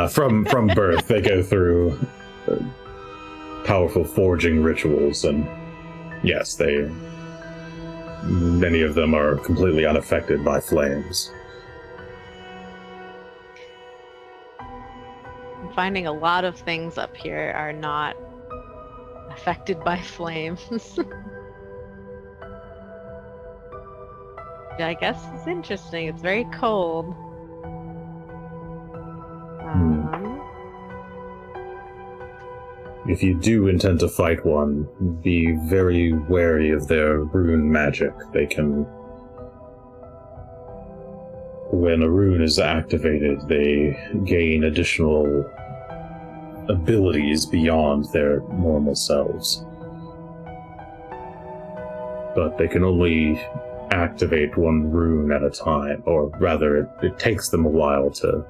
from birth. They go through powerful forging rituals, and yes, many of them are completely unaffected by flames. I'm finding a lot of things up here are not affected by flames. I guess it's interesting. It's very cold. If you do intend to fight one, be very wary of their rune magic. They can... When a rune is activated, they gain additional abilities beyond their normal selves. But they can only activate one rune at a time, or rather, it takes them a while to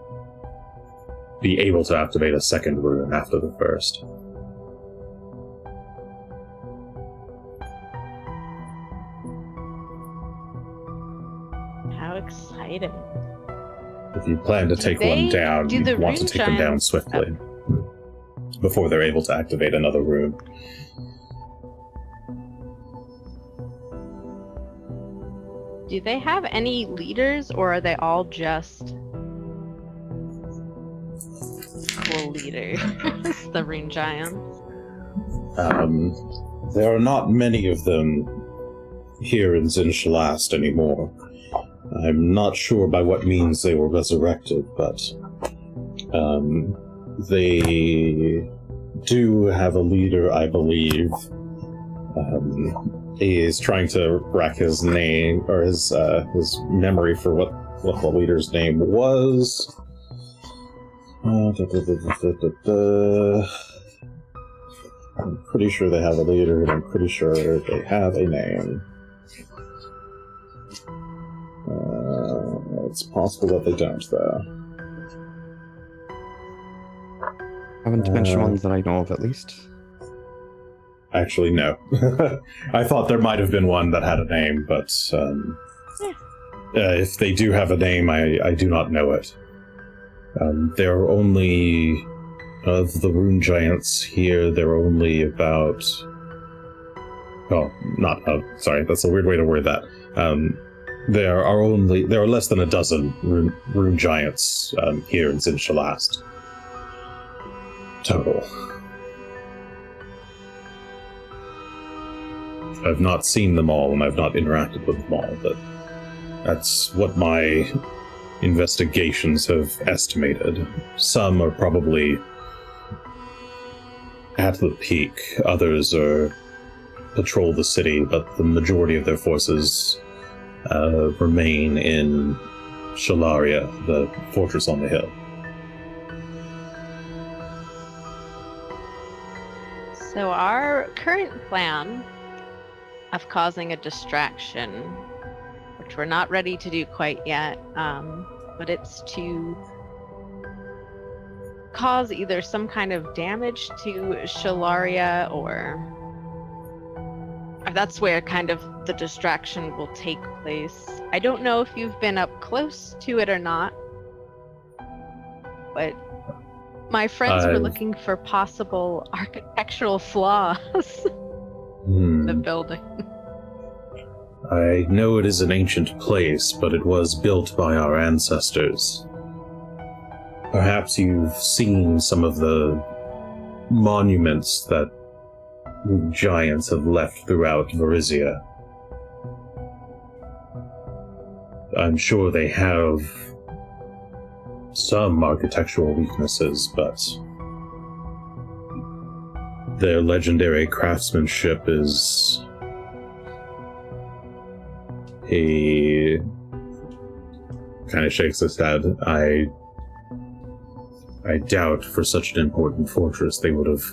be able to activate a second rune after the first. How exciting. If you plan to take one down, you want to take them down swiftly before they're able to activate another rune. Do they have any leaders, or are they all just full leaders? The Rune Giants? There are not many of them here in Zinshalast anymore. I'm not sure by what means they were resurrected, but they do have a leader, I believe. He is trying to rack his name, or his memory for what the leader's name was. I'm pretty sure they have a leader, and I'm pretty sure they have a name. It's possible that they don't, though. Haven't mentioned one that I know of, at least. Actually, no. I thought there might have been one that had a name, but if they do have a name, I do not know it. There are only, of the Rune Giants here, there are only about... Oh, not... sorry, that's a weird way to word that. There are less than a dozen Rune Giants here in Zinshalast. Total. I've not seen them all, and I've not interacted with them all, but that's what my investigations have estimated. Some are probably at the peak, others patrol the city, but the majority of their forces remain in Shalaria, the fortress on the hill. So our current plan of causing a distraction, which we're not ready to do quite yet, but it's to cause either some kind of damage to Shalaria, or that's where kind of the distraction will take place. I don't know if you've been up close to it or not, but my friends were looking for possible architectural flaws in the building. I know it is an ancient place, but it was built by our ancestors. Perhaps you've seen some of the monuments that giants have left throughout Varizia. I'm sure they have some architectural weaknesses, but their legendary craftsmanship is he kind of shakes his head. I doubt for such an important fortress they would have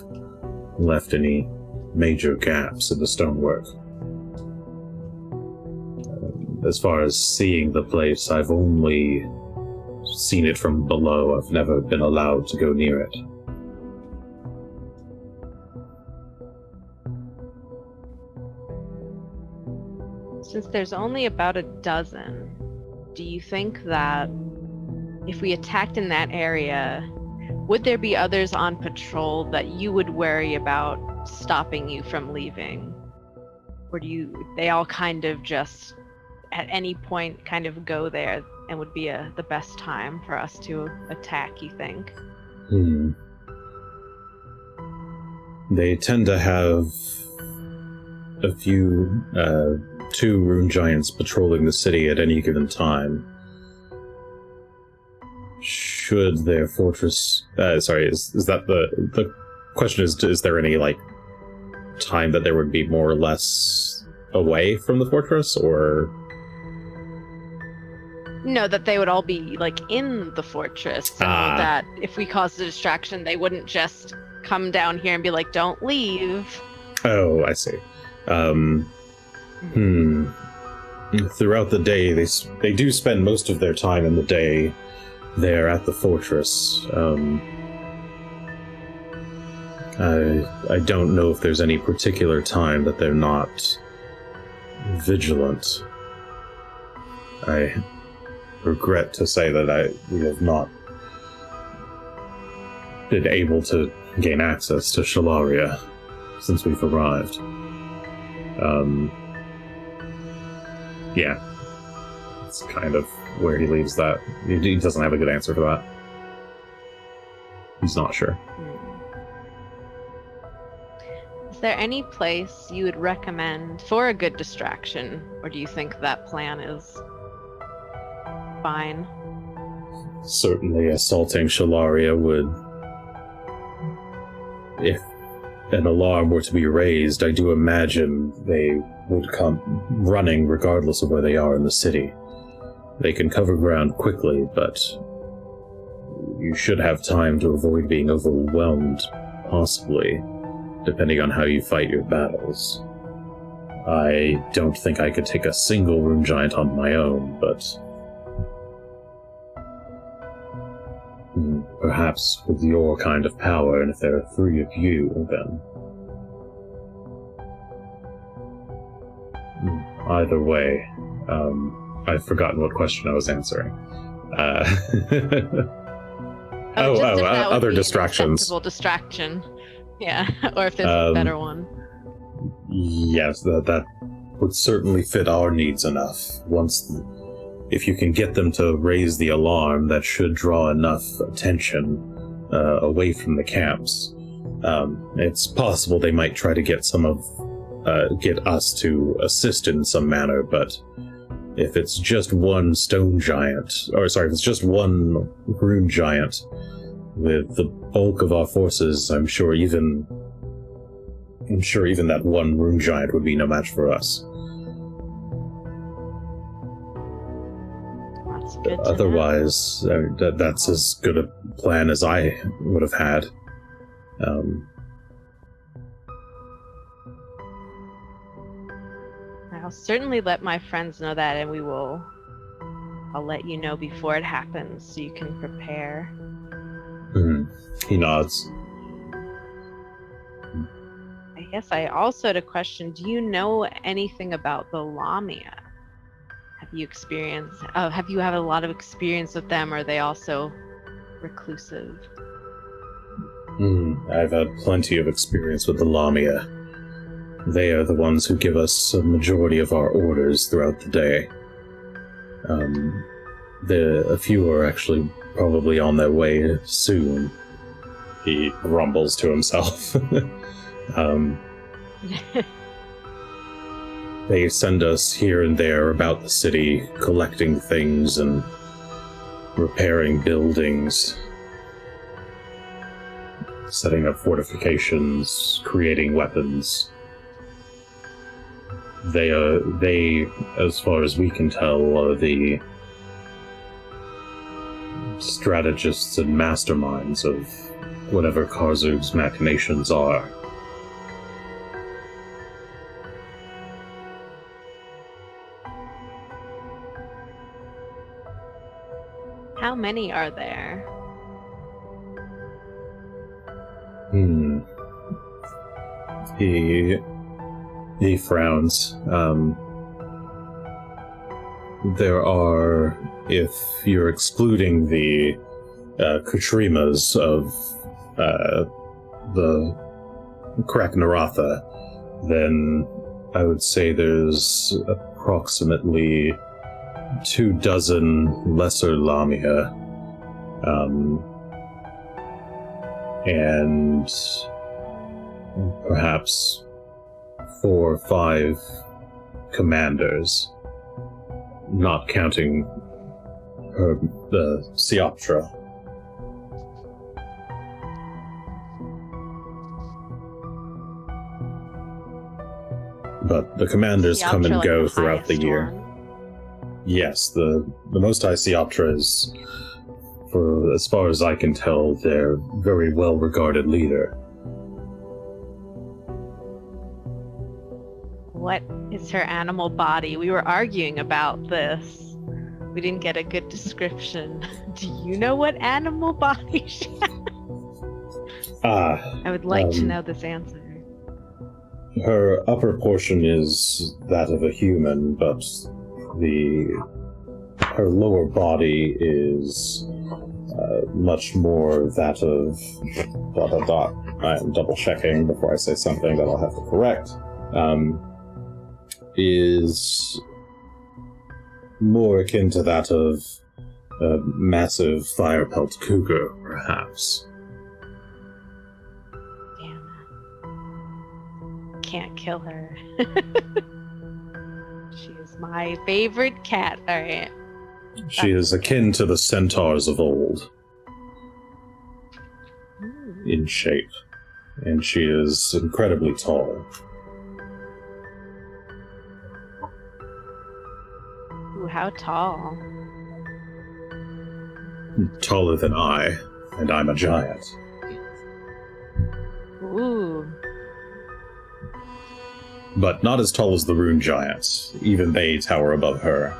left any major gaps in the stonework. as far as seeing the place, I've only seen it from below. I've never been allowed to go near it. Since there's only about a dozen, do you think that if we attacked in that area, would there be others on patrol that you would worry about stopping you from leaving? Or they all kind of just at any point kind of go there and would be the best time for us to attack, you think? They tend to have a few, 2 rune giants patrolling the city at any given time. Should their fortress... is that the question is there any, time that there would be more or less away from the fortress, or... No, that they would all be, in the fortress, so that if we caused a distraction, they wouldn't just come down here and be like, don't leave. Oh, I see. Throughout the day, they do spend most of their time in the day there at the fortress. I don't know if there's any particular time that they're not vigilant. I regret to say that we have not been able to gain access to Shalaria since we've arrived. Yeah. That's kind of where he leaves that. He doesn't have a good answer for that. He's not sure. Is there any place you would recommend for a good distraction, or do you think that plan is fine? Certainly assaulting Shalaria would... If an alarm were to be raised, I do imagine they would come running regardless of where they are in the city. They can cover ground quickly, but you should have time to avoid being overwhelmed, possibly, depending on how you fight your battles. I don't think I could take a single rune giant on my own, but perhaps with your kind of power, and if there are 3 of you, then... Either way, I've forgotten what question I was answering. Other distractions. Acceptable distraction. Yeah, or if there's a better one. Yes, that would certainly fit our needs enough. If you can get them to raise the alarm, that should draw enough attention away from the camps. It's possible they might try to get get us to assist in some manner, but if it's just one stone giant, if it's just one rune giant with the bulk of our forces, I'm sure even that one rune giant would be no match for us. That's good to Otherwise, that's as good a plan as I would have had. I'll certainly let my friends know that, and I'll let you know before it happens so you can prepare. He nods. I guess I also had a question. Do you know anything about the Lamia? Have you had a lot of experience with them, or are they also reclusive? I've had plenty of experience with the Lamia. They are the ones who give us a majority of our orders throughout the day. A few are actually probably on their way soon. He grumbles to himself. They send us here and there about the city, collecting things and repairing buildings, setting up fortifications, creating weapons. They, as far as we can tell, are the strategists and masterminds of whatever Karzug's machinations are. How many are there? He frowns. There are, if you're excluding the Kutrimas of the Kraknaratha, then I would say there's approximately 24 lesser Lamia, and perhaps 4 or 5 commanders, not counting the Sioptra. But the commanders come and go throughout the year. Yes, the Most High Sioptra is, for as far as I can tell, their very well-regarded leader. What is her animal body? We were arguing about this. We didn't get a good description. Do you know what animal body she has? I would like to know this answer. Her upper portion is that of a human, but her lower body is much more that of ... I am double checking before I say something that I'll have to correct. Is more akin to that of a massive fire-pelt cougar, perhaps. Damn it. Can't kill her. She is my favorite cat. Alright. She is akin to the centaurs of old in shape, and she is incredibly tall. Ooh, how tall? Taller than I, and I'm a giant. Ooh. But not as tall as the rune giants. Even they tower above her.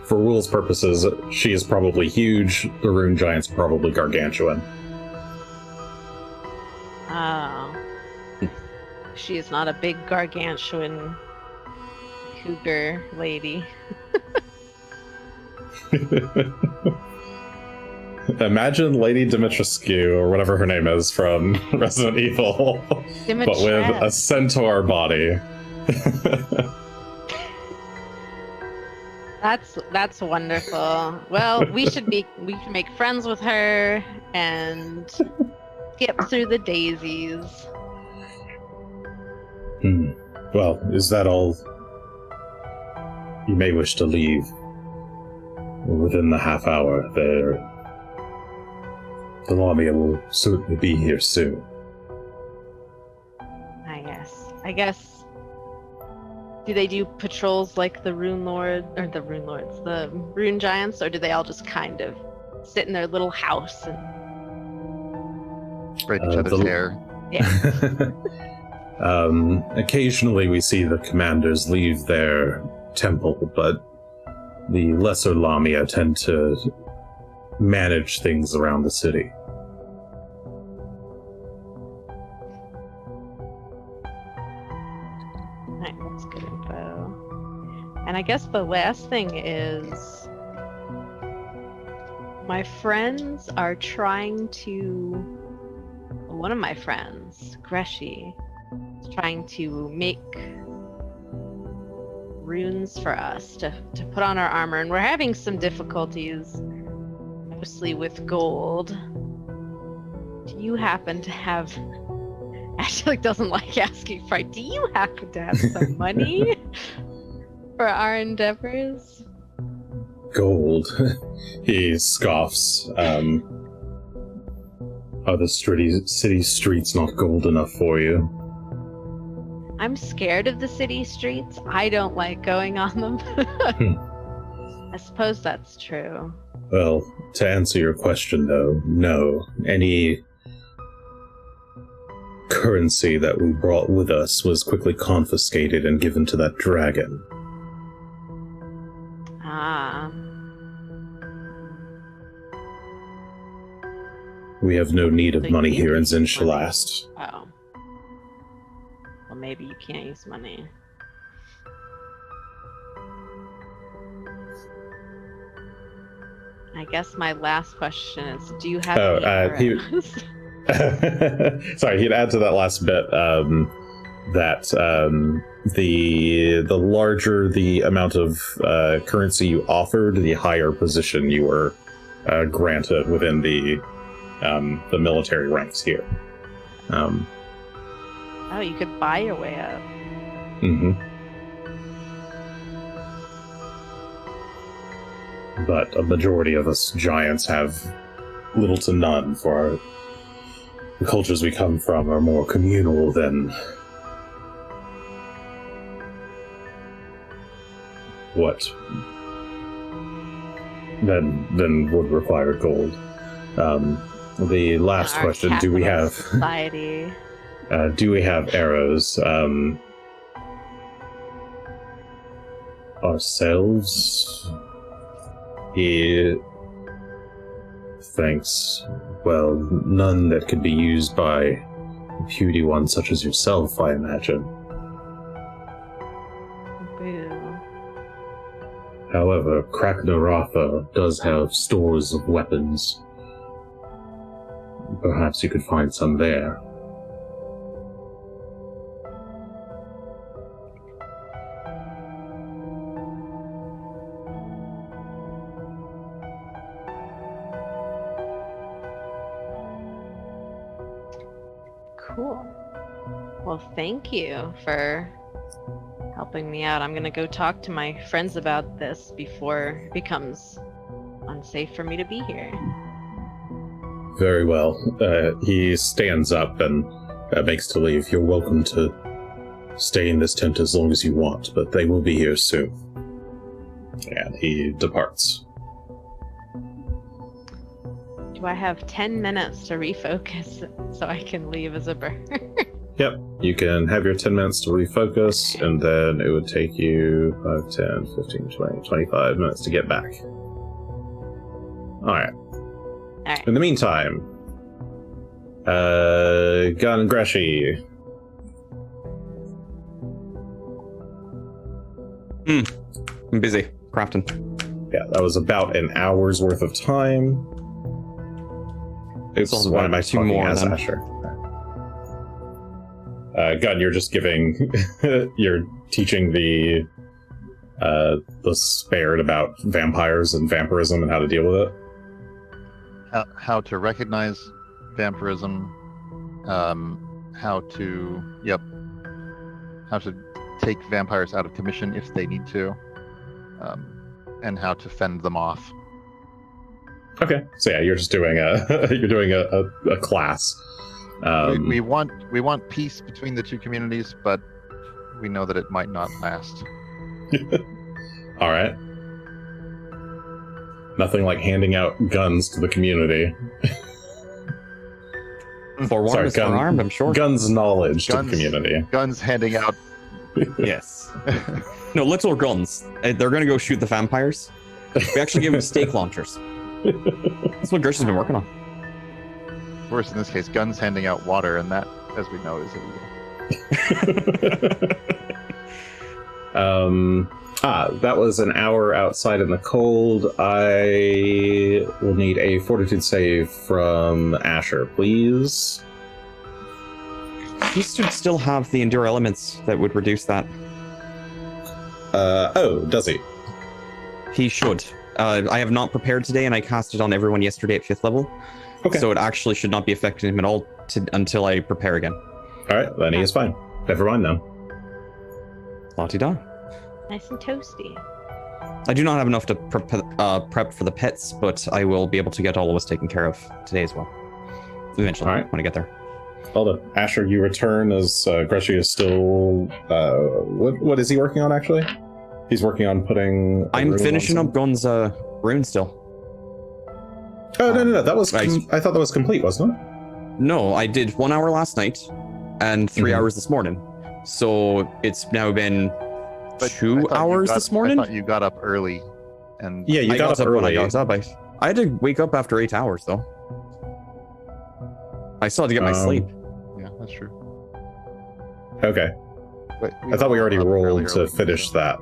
For rules purposes, she is probably huge, the rune giant's probably gargantuan. Oh. She is not a big gargantuan cougar lady. Imagine Lady Dimitrescu, or whatever her name is, from Resident Evil, but with a centaur body. That's wonderful. Well, we should make friends with her and skip through the daisies. Well, is that all? You may wish to leave within the half hour. The Lamia will certainly be here soon. I guess. Do they do patrols like the Runelords, the Rune Giants, or do they all just kind of sit in their little house and braid each other's hair? Yeah. Occasionally we see the commanders leave their temple, but the lesser Lamia tend to manage things around the city. Right, that's good info. And I guess the last thing is my friends are trying to... One of my friends, Greshy, is trying to make runes for us to put on our armor, and we're having some difficulties, mostly with gold. Do you happen to have... Ashley doesn't like asking for... Do you happen to have some money for our endeavors? Gold. He scoffs. Are the city streets not gold enough for you? I'm scared of the city streets. I don't like going on them. I suppose that's true. Well, to answer your question, though, no. Any currency that we brought with us was quickly confiscated and given to that dragon. Ah. We have no need of So money you here in can use money. Zinshalast. Oh. Well, maybe you can't use money. I guess my last question is, do you have any arrows? Sorry, he'd add to that last bit that the larger the amount of currency you offered, the higher position you were granted within the military ranks here. Oh, you could buy your way up. Mm-hmm. But a majority of us giants have little to none, for the cultures we come from are more communal than than would require gold. The last Our question: Do we have society? do we have arrows? Ourselves? He thinks, well, none that could be used by a puny one such as yourself, I imagine. Boo. However, Kraknaratha does have stores of weapons. Perhaps you could find some there. Cool. Well, thank you for helping me out. I'm gonna go talk to my friends about this before it becomes unsafe for me to be here. Very well. He stands up and makes to leave. You're welcome to stay in this tent as long as you want, but they will be here soon. And he departs. Do I have 10 minutes to refocus so I can leave as a bird? Yep, you can have your 10 minutes to refocus, and then it would take you 5, 10, 15, 20, 25 minutes to get back. Alright. Alright. In the meantime, Gunn and Greshy. I'm busy crafting. Yeah, that was about an hour's worth of time. It's It's why am I two talking more as then. Asher? Gunn, you're just giving, you're teaching the spared about vampires and vampirism and how to deal with it. How to recognize vampirism, how to take vampires out of commission if they need to, and how to fend them off. Okay, so yeah, you're just doing a class. We want peace between the two communities, but we know that it might not last. All right. Nothing like handing out guns to the community. Forewarned Sorry, is forearmed, I'm sure. Guns knowledge to the Guns- community. Guns handing out. Yes. No, little guns. They're gonna go shoot the vampires. We actually give them steak launchers. That's what Greshy's been working on. Worse in this case, guns handing out water, and that, as we know, is illegal. That was an hour outside in the cold. I will need a fortitude save from Asher, please. He should still have the endure elements that would reduce that. Does he? He should. I have not prepared today, and I cast it on everyone yesterday at 5th level. Okay. So it actually should not be affecting him at all until I prepare again. All right, then he is fine. Never mind then. La-ti-da. Nice and toasty. I do not have enough to prep for the pets, but I will be able to get all of us taken care of today as well. Eventually, All right. when I get there. Well done. Asher, you return as Greshy is still... what is he working on, actually? He's working on putting... I'm finishing up Gunn's rune still. Oh, no. That was... I thought that was complete, wasn't it? No, I did 1 hour last night and 3 Mhm. hours this morning. So it's now been But 2 I thought you hours got- this morning? I thought you got up early And Yeah, you I got up when I early. got up. I had to wake up after 8 hours though. I still had to get my sleep. yeah, that's true. Okay. But I thought we already got up rolled early, to finish so- that.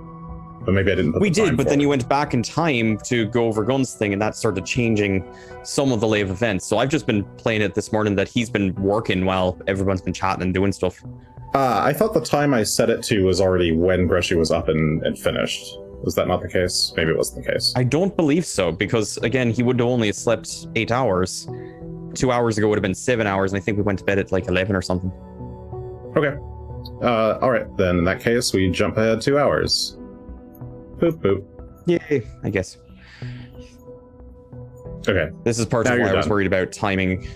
But maybe I didn't put We the time did, but then forward. you went back in time to go over Gunn's thing, and that started changing some of the lay of events. So I've just been playing it this morning that he's been working while everyone's been chatting and doing stuff. I thought the time I set it to was already when Greshy was up and finished. Was that not the case? Maybe it wasn't the case. I don't believe so, because again, he would have only slept 8 hours. 2 hours ago would have been 7 hours, and I think we went to bed at like 11 or something. Okay. All right. Then in that case, we jump ahead 2 hours. Boop boop. Yay, I guess. Okay. This is part Now of why you're I was done. worried about timing.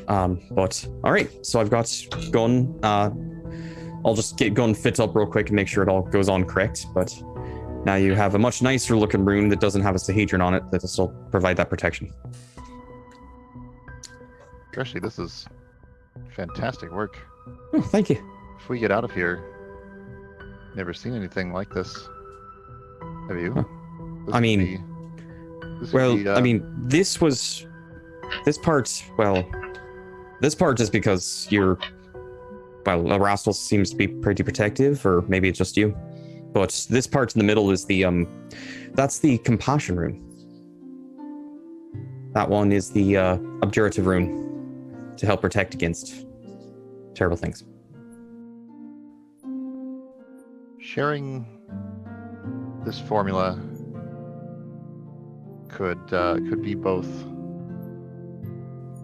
But all right, so I've got Gunn. I'll just get Gunn fit up real quick and make sure it all goes on correct. But now you have a much nicer looking rune that doesn't have a Sahedron on it that'll still provide that protection. Greshy, this is fantastic work. Oh, thank you. If we get out of here, never seen anything like this. Have you? Huh. This I would mean, be- this would Well, be, I mean, this part is because Erastil seems to be pretty protective, or maybe it's just you. But this part in the middle is that's the compassion rune. That one is the obdurative rune to help protect against terrible things. sharing this formula could be both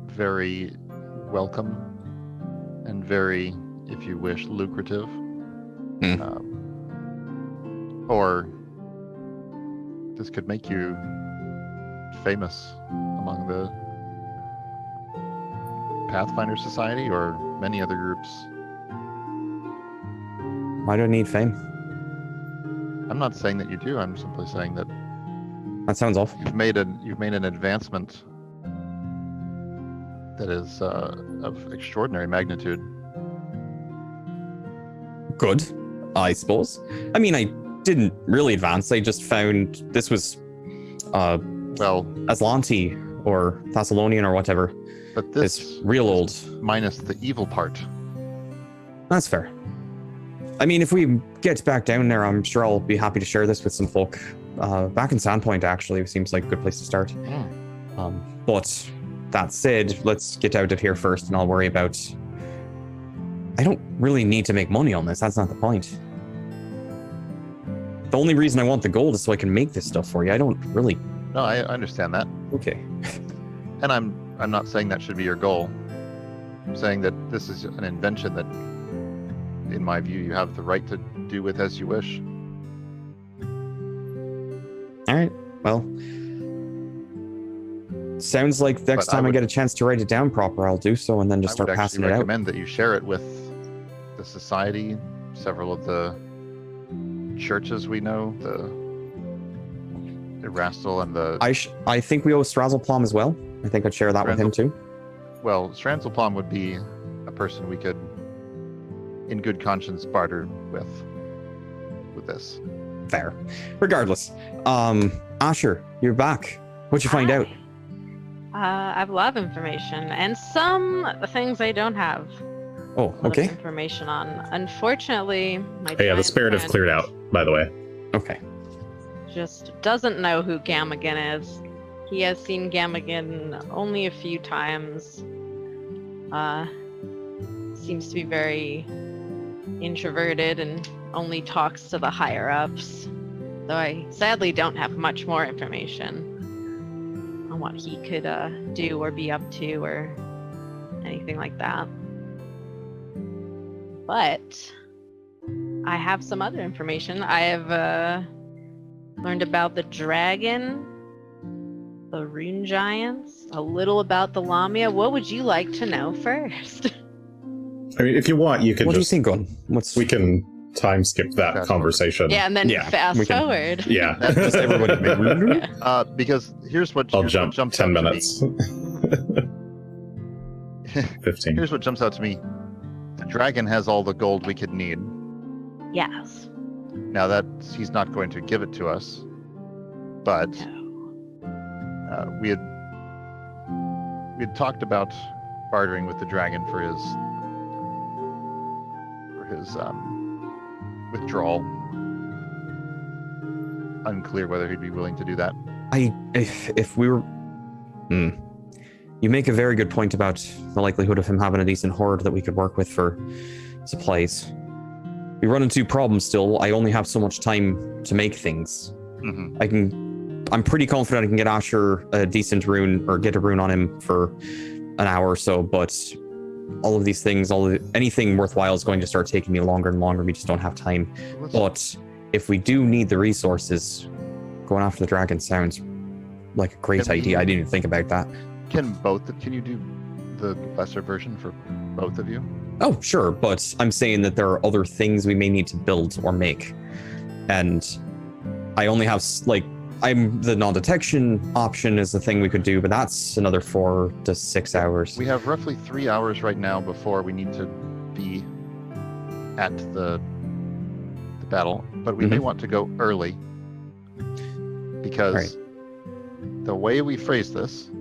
very welcome and very, if you wish, lucrative. Or this could make you famous among the Pathfinder Society or many other groups. Why do I need fame? I'm not saying that you do. I'm simply saying that That sounds awful. you've made an advancement that is of extraordinary magnitude. Good, I suppose. I mean, I didn't really advance. I just found this was Well, Aslanti or Thessalonian or whatever. but this It's real old. minus the evil part. That's fair. I mean, if we get back down there, I'm sure I'll be happy to share this with some folk. Back in Sandpoint, actually, seems like a good place to start. But that said, let's get out of here first, and I'll worry about... I don't really need to make money on this. That's not the point. The only reason I want the gold is so I can make this stuff for you. I don't really... No, I understand that, Okay. and I'm not saying that should be your goal. I'm saying that this is an invention that, in my view, you have the right to do with as you wish. All right. Well, sounds like next But I time I would- get a chance to write it down proper, I'll do so and then just I would start passing actually it out. recommend that you share it with the society, several of the churches we know, the Erastil and the... I think we owe Strazelplom as well. I think I'd share that with him too. Well, Stranzelplom would be a person we could, in good conscience, barter with this. Fair. Regardless, Asher, you're back. What'd you find out? I have a lot of information and some things I don't have. Oh, a lot of okay. information on. Unfortunately, my Hey, yeah, the giant spirit have friend cleared out, by the way. Okay. just doesn't know who Gamagan is. He has seen Gamagan only a few times. Seems to be very introverted and only talks to the higher ups. Though I sadly don't have much more information on what he could do or be up to or anything like that. But I have some other information. I have learned about the dragon, the rune giants, a little about the Lamia. What would you like to know first? I mean, if you want, you can What do you just... think, Gunn? What's We can time skip that Fast conversation. Yeah, and then Yeah, fast we can- forward. Yeah. just everybody make Because here's what I'll here's jump what jumps 10 out to minutes. me. 15. Here's what jumps out to me. The dragon has all the gold we could need. Yes. Now that he's not going to give it to us, But No. we had talked about bartering with the dragon for his withdrawal. Unclear whether he'd be willing to do that. If we were, you make a very good point about the likelihood of him having a decent horde that we could work with for supplies. We run into problems still. I only have so much time to make things. Mm-hmm. I'm pretty confident I can get Asher a decent rune or get a rune on him for an hour or so, but all of these things, anything worthwhile is going to start taking me longer and longer. We just don't have time. But if we do need the resources, going after the dragon sounds like a great idea. I didn't even think about that. Can you do the lesser version for both of you? Oh, sure, but I'm saying that there are other things we may need to build or make. And I only have, the non-detection option is the thing we could do, but that's another 4 to 6 hours. We have roughly 3 hours right now before we need to be at the battle, but we may want to go early because the way we phrase this,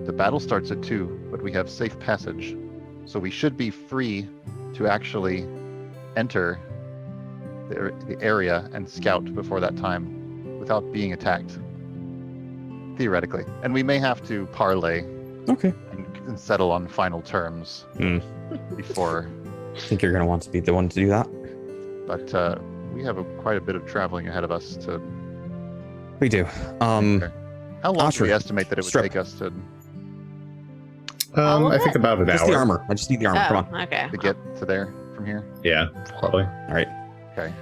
the battle starts at 2, but we have safe passage. So we should be free to actually enter the area and scout before that time without being attacked, theoretically. And we may have to parlay and settle on final terms before. I think you're going to want to be the one to do that. But we have quite a bit of traveling ahead of us to... We do. How long do we estimate that it would Strip. take us to I think about an Just hour. the armor. I just need the armor. Come on. Okay. get to there from here? Yeah, probably. All right. Okay.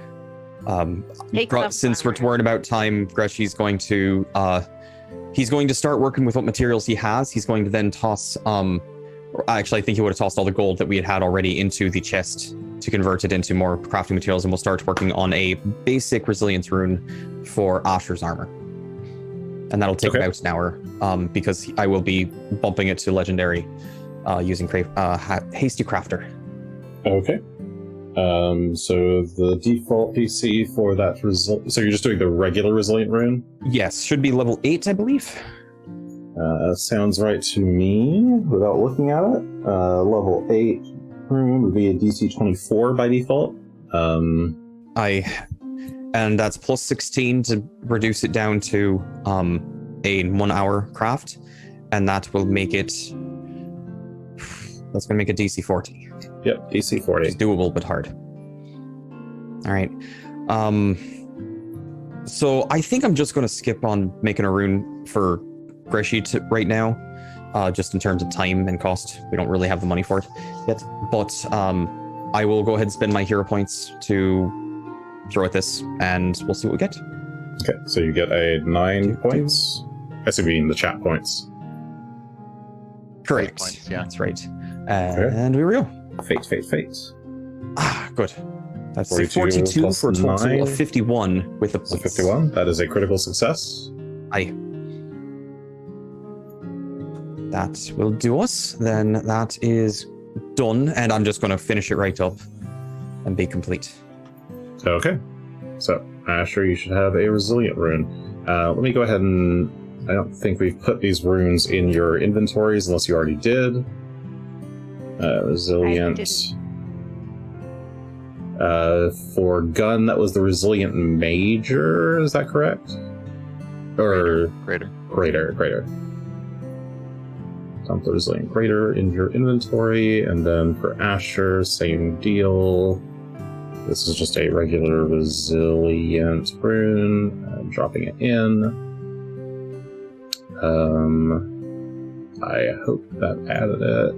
Take some Since we're armor. worried about time, Greshy's going to start working with what materials he has. He's going to then toss actually I think he would have tossed all the gold that we had already into the chest to convert it into more crafting materials, and we'll start working on a basic resilience rune for Asher's armor. And that'll take about an hour, because I will be bumping it to legendary using Hasty Crafter. Okay. So the default PC for that so you're just doing the regular resilient rune? Yes, should be level 8, I believe. Sounds right to me without looking at it. Level 8 rune would be a DC 24 by default. And that's plus 16 to reduce it down to a 1 hour craft, and that will make it. That's gonna make it DC 40. Yep, DC 40. It's doable but hard. All right. So I think I'm just gonna skip on making a rune for Greshy right now, just in terms of time and cost. We don't really have the money for it yet, but I will go ahead and spend my hero points to throw at this, and we'll see what we get. Okay, so you get a 9 points. I see, in the chat points. Correct. Points, yeah. That's right. And we go. Fate. Ah, good. That's 42 42 plus for a total 9. of 51 with the So points. 51. That is a critical success. Aye. That will do us. Then that is done, and I'm just going to finish it right up and be complete. Okay. So, Asher, you should have a resilient rune. Let me go ahead and... I don't think we've put these runes in your inventories unless you already did. Resilient. For Gunn, that was the resilient major, is that correct? Or greater. Dump the resilient greater in your inventory, and then for Asher, same deal. This is just a regular resilient rune. Dropping it in. I hope that added it.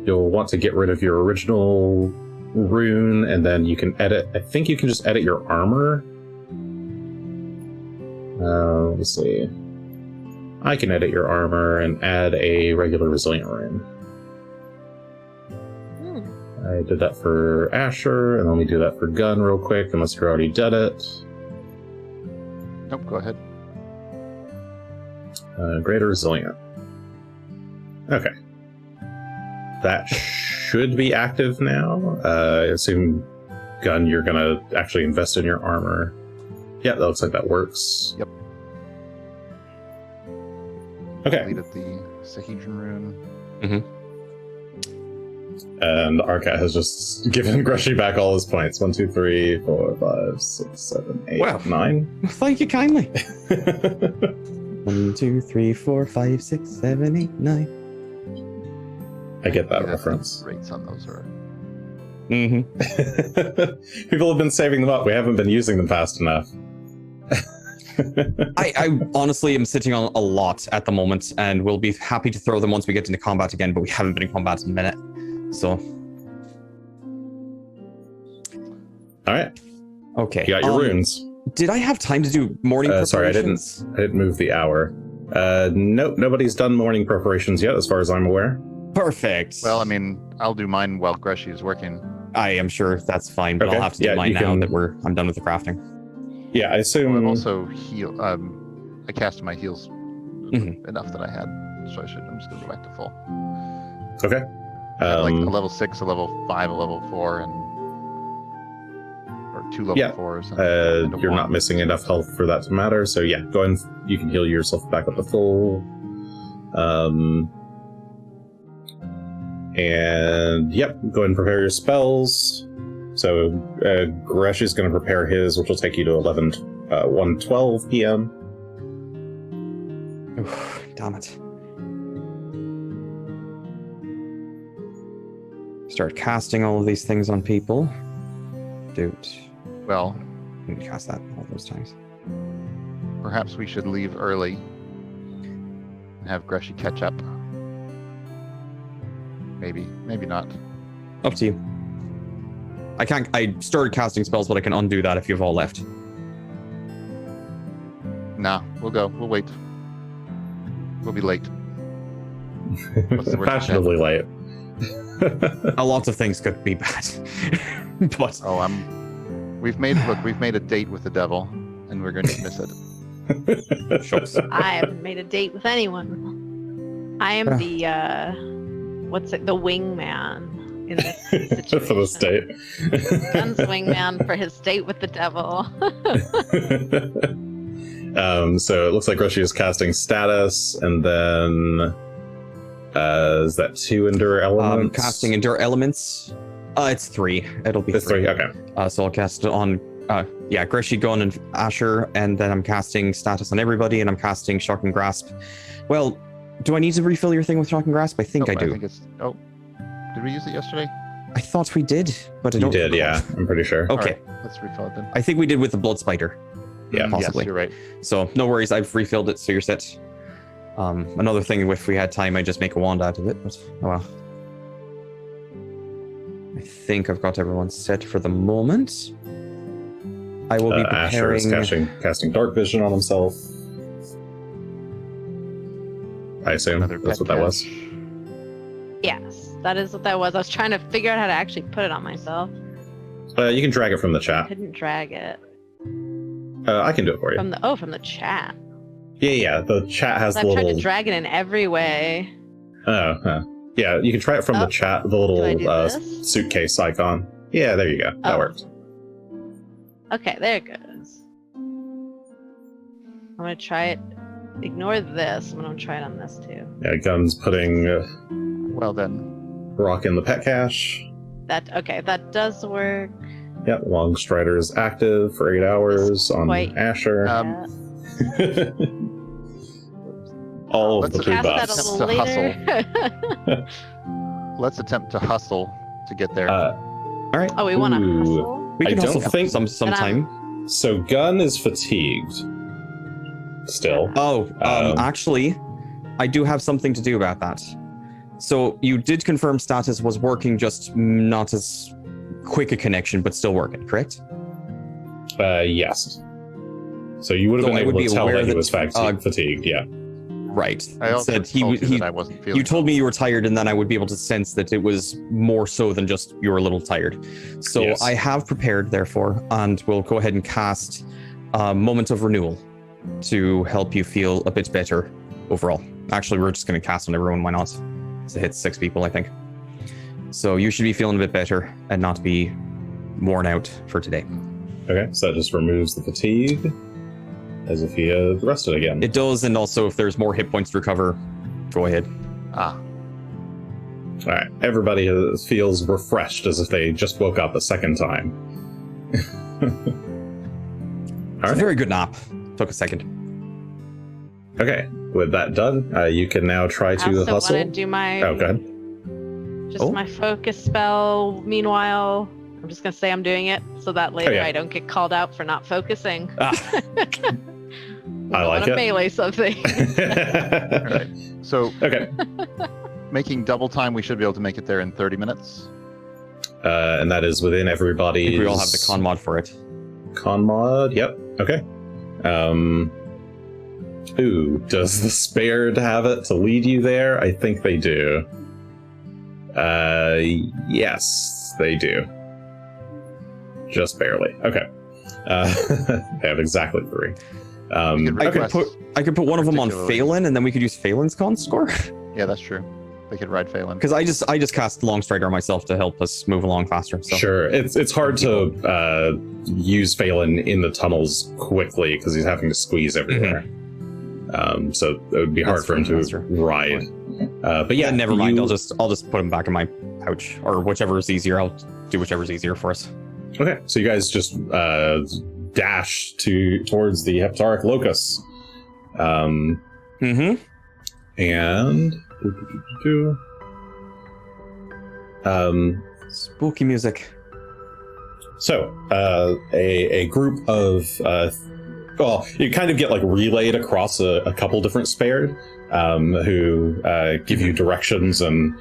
You'll want to get rid of your original rune, and then you can edit. I think you can just edit your armor. Let's see. I can edit your armor and add a regular resilient rune. I did that for Asher, and let me do that for Gunn real quick, unless you already did it. Nope, go ahead. Greater resilient. Okay. That should be active now. I assume, Gunn, you're gonna actually invest in your armor. Yeah, that looks like that works. Yep. Okay. Completed the Sahedron rune. And Arcat has just given Greshy back all his points. 1, 2, 3, 4, 5, 6, 7, 8, Wow. 9. Thank you kindly. 1, 2, 3, 4, 5, 6, 7, 8, 9. I get that Yeah, reference. Rates on those are. People have been saving them up. We haven't been using them fast enough. I honestly am sitting on a lot at the moment, and we'll be happy to throw them once we get into combat again, but we haven't been in combat in a minute. So. Alright. Okay. You got your runes. Did I have time to do morning Sorry, I preparations? didn't move the hour. Nope, nobody's done morning preparations yet, as far as I'm aware. Perfect. Well, I mean, I'll do mine while Greshy is working. I am sure that's fine, but Okay. I'll have to do Yeah, mine you now can- that I'm done with the crafting. Yeah, I assume. Well, I've also heal. I cast my heals Mhm. enough that I had, so I'm just gonna go back to full. Okay. I had like a level 6, a level 5, a level 4, and or 2 level 4s. And you're one. not missing enough health for that to matter, so yeah, go and you can heal yourself back up to full. And yep, go ahead and prepare your spells. So Gresh is going to prepare his, which will take you to 1:12 p.m. Oof, damn it. Start casting all of these things on people. Dude. Well, I need to cast that all those times. perhaps we should leave early and have Greshy catch up. Maybe not. Up to you. I started casting spells, but I can undo that if you've all left. Nah, we'll go. We'll wait. We'll be late. What's the worst Fashionably late. A lot of things could be bad. But Oh, we've made a date with the devil, and we're going to miss it. shucks. I haven't made a date with anyone. I am the the wingman in this situation. For the state. Gunn's wingman for his date with the devil. So it looks like Greshy is casting status, and then is that 2 endure elements? Casting endure elements. It's 3. It'll be It's 3, okay. So I'll cast it on Greshy, Gunn, and Asher, and then I'm casting status on everybody, and I'm casting Shock and Grasp. Well, do I need to refill your thing with Shock and Grasp? I think I do. I think it's. Oh, did we use it yesterday? I thought we did, but I You don't. did, yeah. I'm pretty sure. Okay. All right, let's refill it then. I think we did with the Blood Spider. Yeah, possibly. Yes, you're right. So no worries, I've refilled it, so you're set. Another thing, if we had time, I'd just make a wand out of it, but oh well. I think I've got everyone set for the moment. I will be Asher is preparing... casting Dark Vision on himself. I assume Another that's pet what that was. cache. Yes, that is what that was. I was trying to figure out how to actually put it on myself. You can drag it from the chat. Couldn't drag it I can do it for you. from the chat. Yeah. The chat has I've the tried to little. drag it in every way. Yeah, you can try it from the chat. The do I do little this? suitcase icon. Yeah, there you go. That Oh. worked. Okay, there it goes. I'm gonna try it. Ignore this. I'm gonna try it on this too. Yeah, Gunn's putting Well then, rock in the pet cache. That does work. Yep, Long Strider is active for 8 hours on quite- Asher. Yeah. All of let's the two Cast that buffs. a little to later. let's attempt to hustle to get there. All right. Oh, we want to Ooh. hustle. We I can don't also think- sometime. So Gunn is fatigued. Still. Oh, actually, I do have something to do about that. So you did confirm status was working, just not as quick a connection, but still working, correct? Yes. So you would have So been I able would to be tell aware that he that, was fatigued, yeah. Right. I also Said told you that I wasn't feeling. You told me you were tired, and then I would be able to sense that it was more so than just you were a little tired. So Yes. I have prepared, therefore, and we'll go ahead and cast Moment of Renewal to help you feel a bit better overall. Actually, we're just going to cast on everyone. Why not? So it hits 6 people, I think. So you should be feeling a bit better and not be worn out for today. Okay, so that just removes the fatigue, as if he had rested again. It does, and also if there's more hit points to recover, go ahead. Ah, All right, everybody feels refreshed, as if they just woke up a second time. It's a very good nap. Took a second. Okay, with that done, you can now try I to also hustle. want to do my Oh, go ahead. just my focus spell. Meanwhile, I'm just gonna say I'm doing it so that later yeah. I don't get called out for not focusing. I like want to it. melee something. all right. So Okay, making double time, we should be able to make it there in 30 minutes. and that is within I everybody's. think we all have the con mod for it. Con mod. Yep. Okay. Ooh, does the spared have it to lead you there? I think they do. Yes, they do. Just barely. Okay. They have exactly 3. I could put one of them on particularly- Phelan, and then we could use Phelan's con score. Yeah, that's true. They could ride Phelan. Because I just cast Longstrider myself to help us move along faster. So. Sure, it's hard to use Phelan in the tunnels quickly because he's having to squeeze everywhere. So it would be hard That's for him to faster. ride. But yeah, Never mind. you- I'll just put him back in my pouch, or whichever is easier. I'll do whichever's easier for us. Okay, so you guys just dash towards the Heptaric Locus. Mm-hmm. And Spooky music. so a group of well, you kind of get like relayed across a couple different spared who give you directions and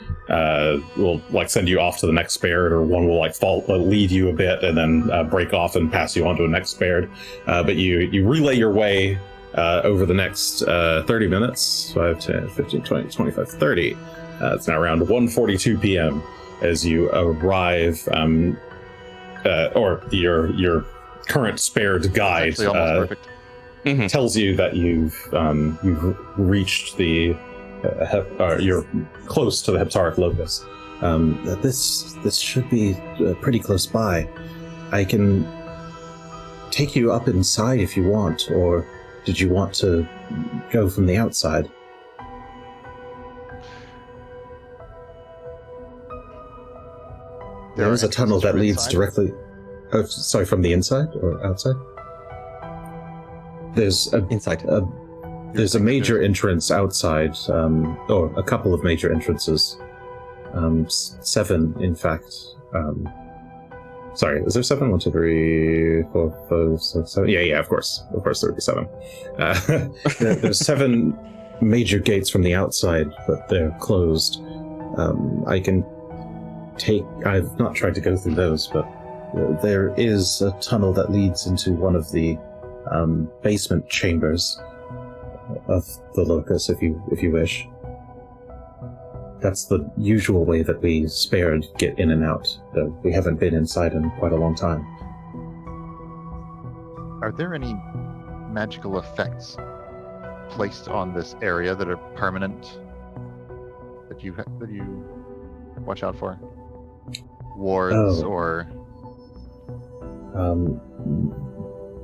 will like send you off to the next spared, or one will like lead you a bit and then break off and pass you on to a next spared. But you relay your way over the next 30 minutes, 5, 10, 15, 20, 25, 30. It's now around 1:42 p.m. as you arrive, or your current spared guide Actually, almost perfect. tells you that you've reached the you're close to the Heptaric Locus. This should be pretty close by. I can take you up inside if you want, or did you want to go from the outside? There is a tunnel that leads directly. Oh, sorry, from the inside or outside? There's a Inside. There's a major entrance outside, or a couple of major entrances. 7, in fact. Sorry, is there 7? 1, 2, 3, 4, 5, 6, 7. Yeah, of course. Of course there would be 7. There's 7 major gates from the outside, but they're closed. I've not tried to go through those, but there is a tunnel that leads into one of the basement chambers of the Locus, if you wish. That's the usual way that we spared get in and out, though we haven't been inside in quite a long time. Are there any magical effects placed on this area that are permanent that you watch out for? Wards or...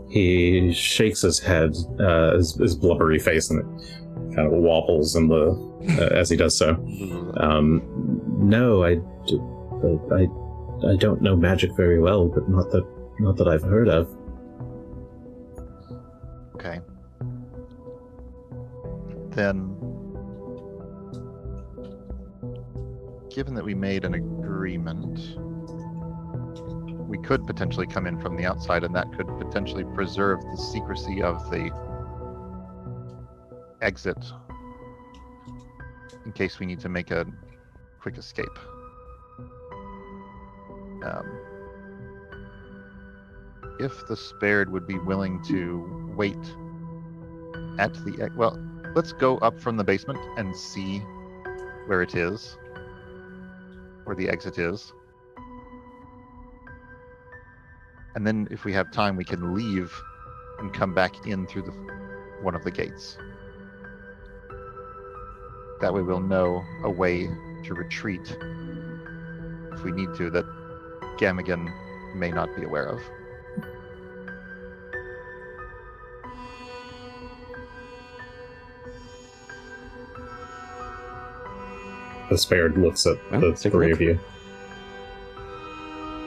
He shakes his head, his blubbery face, and it kind of wobbles in as he does so. No, I don't know magic very well, but not that I've heard of. Okay. Then, given that we made an agreement, we could potentially come in from the outside, and that could potentially preserve the secrecy of the exit in case we need to make a quick escape. If the spared would be willing to wait at the well, let's go up from the basement and see where it is, where the exit is. And then if we have time, we can leave and come back in through one of the gates. That way we'll know a way to retreat if we need to that Gamigan may not be aware of. The spared looks at the let's take a three look. of you.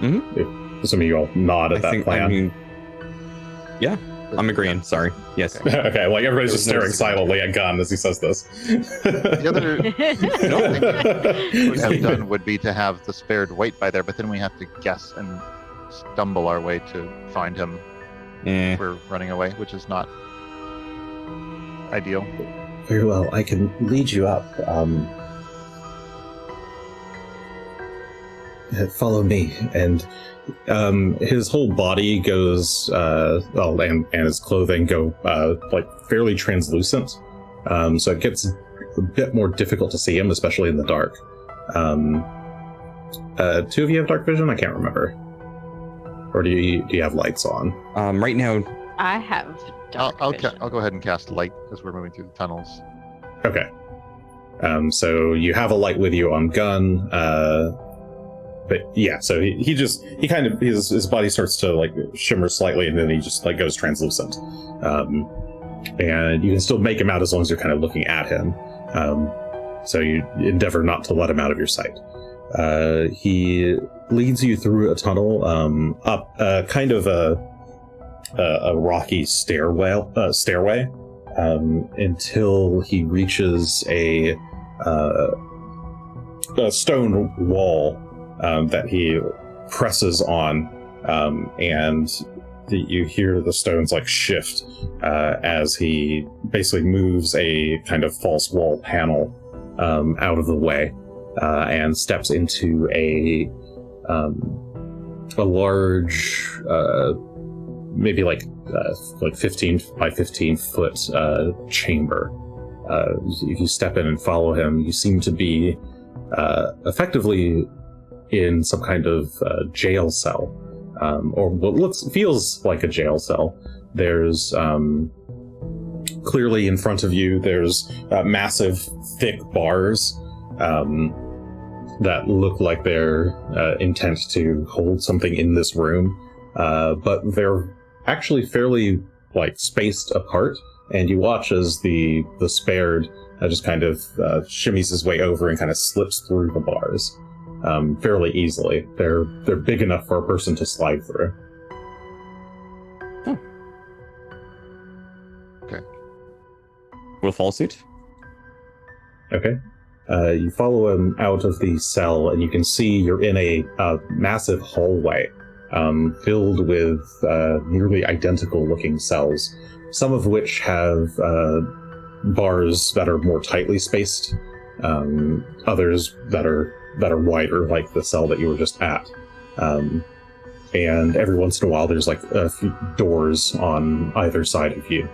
Mm-hmm. Assuming you all nod at that plan. Yeah, I'm agreeing. Sorry. Yes. Okay, like everybody's just There's no staring silently at Gunn as he says this. The other thing we would have done would be to have the spared wait by there, but then we have to guess and stumble our way to find him. Eh. We're running away, which is not ideal. Very well, I can lead you up. Follow me, And his whole body goes, and his clothing go like fairly translucent, so it gets a bit more difficult to see him, especially in the dark. Two of you have dark vision? I can't remember. Or do you have lights on? Right now, I have dark vision. I'll go ahead and cast light as we're moving through the tunnels. Okay. So you have a light with you on Gunn. But yeah, so he kind of his body starts to like shimmer slightly, and then he just like goes translucent. And you can still make him out as long as you're kind of looking at him. So you endeavor not to let him out of your sight. He leads you through a tunnel up kind of a rocky stairway until he reaches a stone wall that he presses on, and you hear the stones like shift as he basically moves a kind of false wall panel out of the way and steps into a large, maybe like 15 by 15 foot chamber. If you step in and follow him, you seem to be effectively in some kind of jail cell, or what feels like a jail cell. There's clearly in front of you, there's massive, thick bars that look like they're intent to hold something in this room, but they're actually fairly like spaced apart. And you watch as the spared just kind of shimmies his way over and kind of slips through the bars. Fairly easily. They're big enough for a person to slide through. Okay. we'll follow suit. Okay. You follow him out of the cell, and you can see you're in a massive hallway filled with nearly identical looking cells, some of which have bars that are more tightly spaced, others that are wider, like the cell that you were just at. And every once in a while, there's like a few doors on either side of you.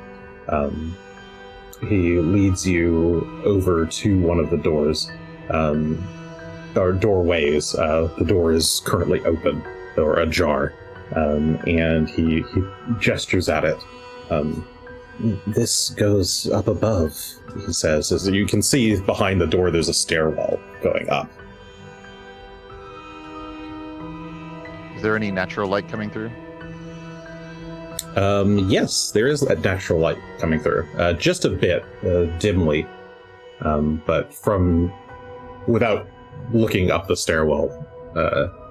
He leads you over to one of the doors, or doorways. The door is currently open, or ajar, and he gestures at it. This goes up above, He says, as you can see behind the door, there's a stairwell going up. Is there any natural light coming through? Yes, there is a natural light coming through, just a bit dimly, but from without looking up the stairwell.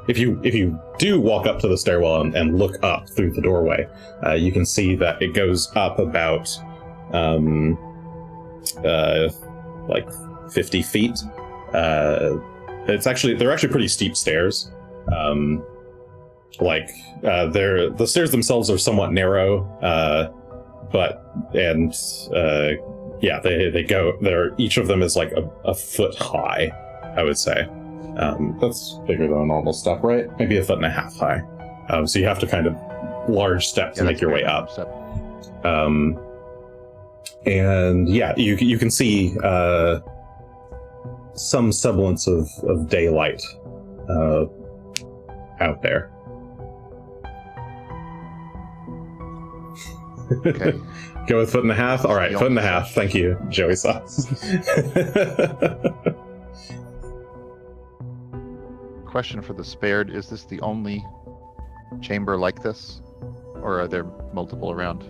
If you do walk up to the stairwell and look up through the doorway, you can see that it goes up about like 50 feet. They're actually pretty steep stairs. The stairs themselves are somewhat narrow, each of them is like a foot high, I would say. That's bigger than a normal step, right? Maybe a foot and a half high. So you have to kind of large steps to make your way up. You can see some semblance of daylight out there. Okay. Go with foot and a half? All right, foot and a half. Thank you, Joey Sauce. Question for the spared: is this the only chamber like this, or are there multiple around?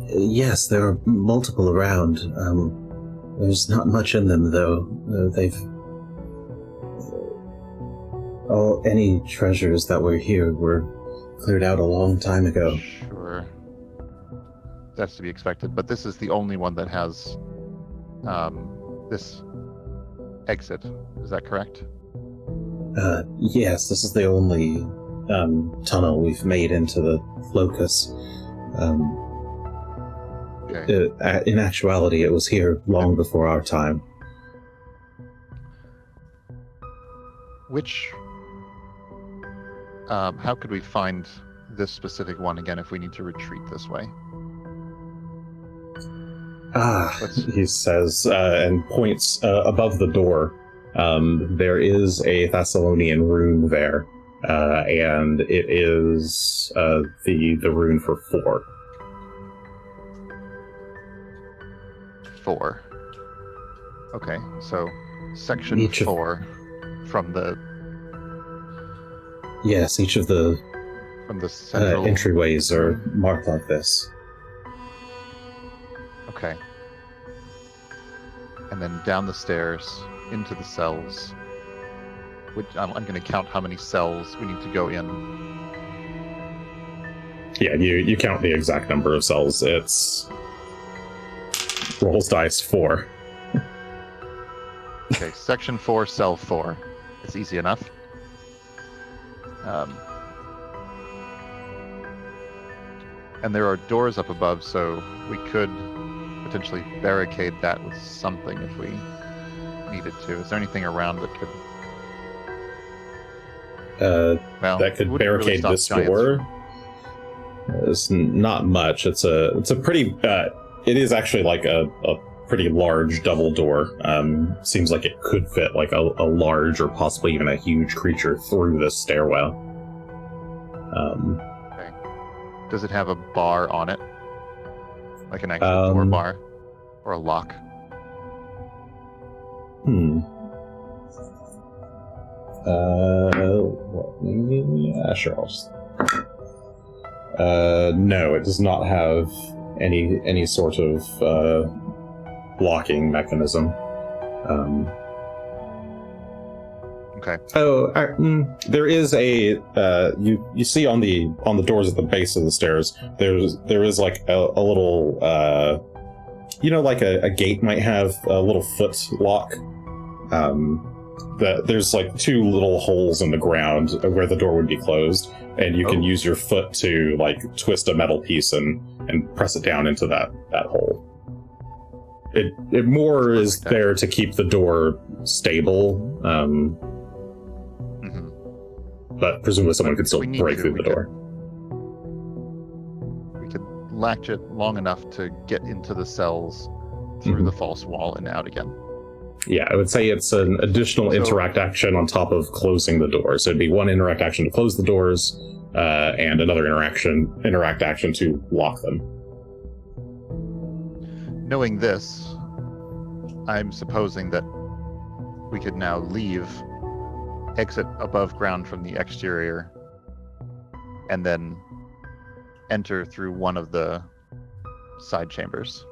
Yes, there are multiple around. There's not much in them, though. Any treasures that were here were cleared out a long time ago. Sure. That's to be expected, but this is the only one that has this exit. Is that correct? Yes, this is the only tunnel we've made into the locus. Okay. In actuality, it was here long before our time. How could we find this specific one again if we need to retreat this way? He says, and points above the door. There is a Thessalonian rune there, and it is the rune for 4. 4. Okay, so section Each of- 4 from the Yes, each of the central entryways are marked like this. Okay. And then down the stairs into the cells. Which I'm going to count how many cells we need to go in. Yeah, you count the exact number of cells. It's rolls dice 4. Okay, section 4, cell 4. It's easy enough. And there are doors up above, so we could potentially barricade that with something if we needed to. Is there anything around that could... well, That could wouldn't really barricade stop this giants. door. It's not much. It's a pretty. It is actually like a pretty large double door. Seems like it could fit like a large or possibly even a huge creature through this stairwell. Okay. Does it have a bar on it? Like an actual door bar? Or a lock? Sure. No, it does not have any sort of blocking mechanism. Okay. There is a you see on the doors at the base of the stairs. There is like a little like a gate might have a little foot lock. There's like 2 little holes in the ground where the door would be closed, and you can use your foot to like twist a metal piece and press it down into that hole. It more is there to keep the door stable, but presumably someone could still break through the door. We could latch it long enough to get into the cells through the false wall and out again. Yeah, I would say it's an additional interact action on top of closing the door. So it'd be 1 interact action to close the doors, and another interact action to lock them. Knowing this, I'm supposing that we could now leave, exit above ground from the exterior, and then enter through one of the side chambers.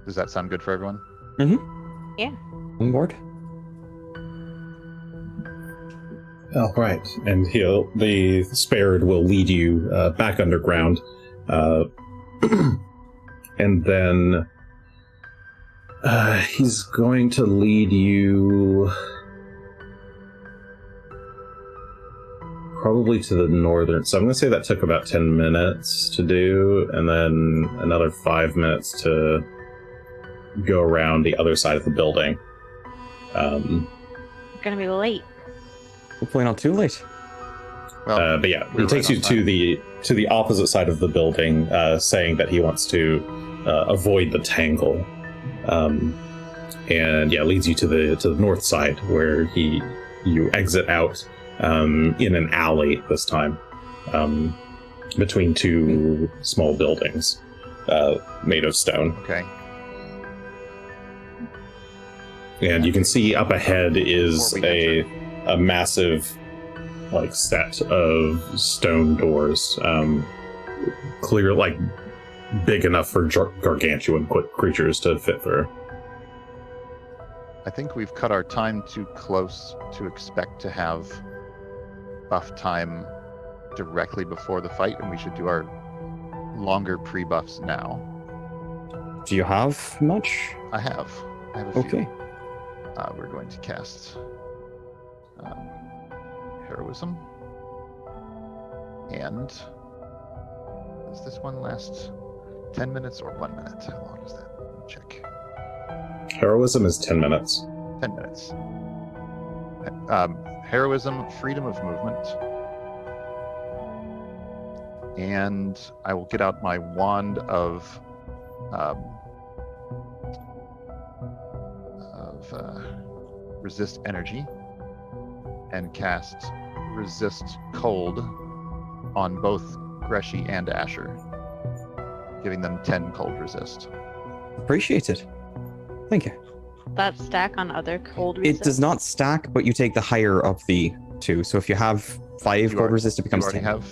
Does that sound good for everyone? Mm-hmm. Yeah. On board. All right, and the spared will lead you back underground, and then he's going to lead you probably to the northern. So I'm going to say that took about 10 minutes to do, and then another 5 minutes to go around the other side of the building. Gonna be late. Hopefully not too late. Well, but yeah, we're he takes right you on to the opposite side of the building, saying that he wants to avoid the tangle, and yeah, leads you to the north side where you exit out in an alley this time, between 2 small buildings made of stone. Okay. And you can see up ahead is Before we a massive like set of stone doors, clear, like big enough for gargantuan creatures to fit through. I think we've cut our time too close to expect to have buff time directly before the fight, and we should do our longer pre-buffs now. Do you have much? I have a few. Okay. We're going to cast Heroism. And does this one last 10 minutes or 1 minute? How long is that? Let me check. Heroism is 10 minutes. 10 minutes. Heroism, freedom of movement. And I will get out my wand of resist energy and cast resist cold on both Greshy and Asher, giving them 10 cold resist. Appreciate it. Thank you. That stack on other cold resist? It does not stack, but you take the higher of the two. So if you have 5 cold resist, it becomes you already 10. have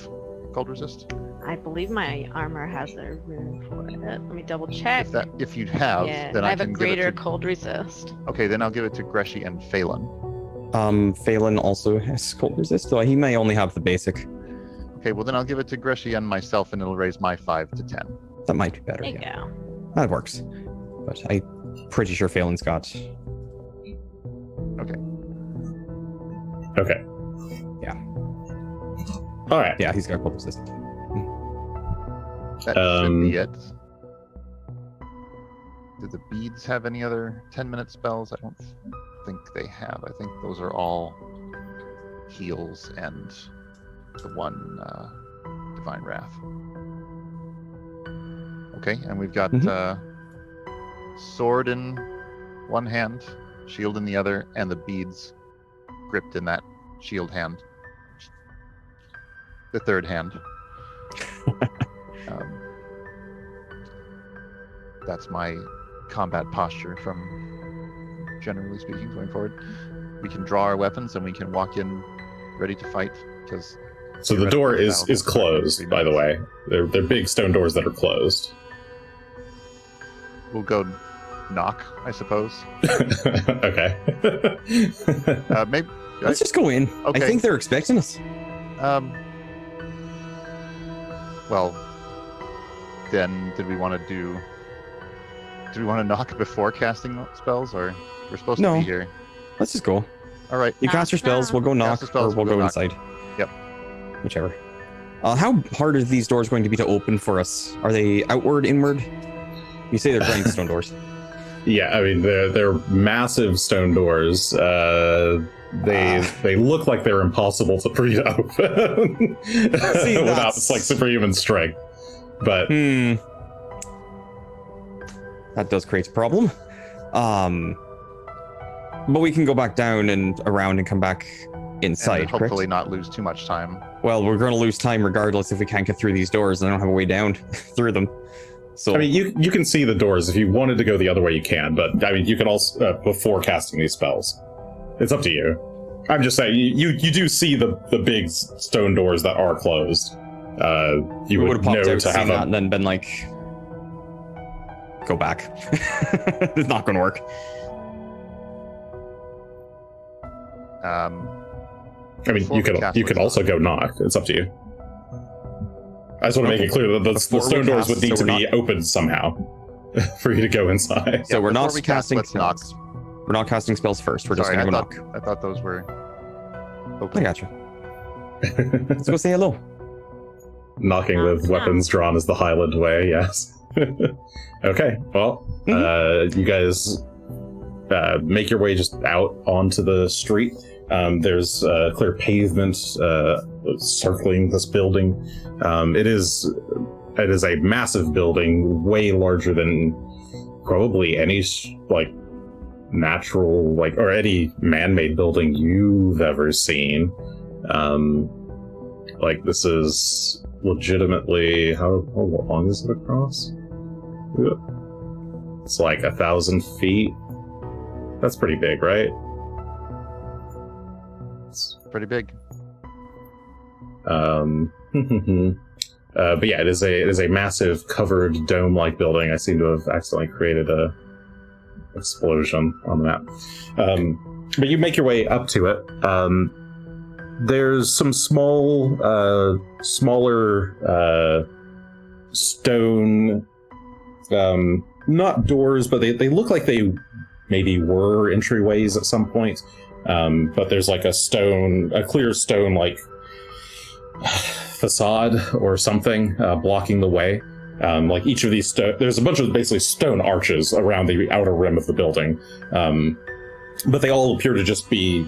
cold resist? I believe my armor has a rune for it. Let me double check. If you have, Yeah, then I I have a can greater give it to... cold resist. Okay, then I'll give it to Greshy and Phelan. Phelan also has cold resist, though he may only have the basic. Okay, well then I'll give it to Greshy and myself, and it'll raise my 5 to 10. That might be better. There you Yeah. go. That works. But I'm pretty sure Phelan's got. Okay. Yeah. All right. Yeah, he's got cold resist. That should be it. Do the beads have any other 10-minute spells? I don't think they have. I think those are all heals and the one Divine Wrath. Okay, and we've got sword in one hand, shield in the other, and the beads gripped in that shield hand. The third hand. That's my combat posture from, generally speaking, going forward. We can draw our weapons and we can walk in ready to fight, because So the door is closed, by the way. They're big stone doors that are closed. We'll go knock, I suppose. Okay. Maybe. Let's just go in. Okay. I think they're expecting us. Well, then, do we want to knock before casting spells, or we're supposed to No. be here? Let's just go. All right. You cast your spells, we'll go knock, the spells, or we'll we'll go knock. inside. Yep. Whichever. How hard are these doors going to be to open for us? Are they outward, inward? You say they're grindstone doors. Yeah, I mean they're massive stone doors. They look like they're impossible to breathe open without like superhuman strength. But that does create a problem. But we can go back down and around and come back inside. And hopefully correct? not lose too much time. Well, we're going to lose time regardless if we can't get through these doors. I don't have a way down through them. So I mean, you can see the doors. If you wanted to go the other way, you can. But I mean, you can also before casting these spells. It's up to you. I'm just saying, you do see the big stone doors that are closed. You would have popped know out, to seen have that, and then been like, go back. It's not going to work. I mean, you could also go knock. It's up to you. I just want to make it clear that the stone doors would need to be opened somehow for you to go inside. So we're not casting let's knock. spells. We're not casting spells first. We're just Sorry, going to go knock. I thought those were I open. gotcha. Let's go say hello. Knocking with weapons drawn is the Highland way, yes. Okay, well, you guys make your way just out onto the street. There's clear pavement circling this building. It is a massive building, way larger than probably any natural or any man-made building you've ever seen. This is legitimately how long is it across? It's like 1,000 feet. That's pretty big, right? Pretty big. But yeah, it is a massive covered dome-like building. I seem to have accidentally created a explosion on the map. But you make your way up to it. There's some smaller stone, not doors, but they look like they maybe were entryways at some point. But there's like a clear stone like facade or something blocking the way. Like each of these there's a bunch of basically stone arches around the outer rim of the building, but they all appear to just be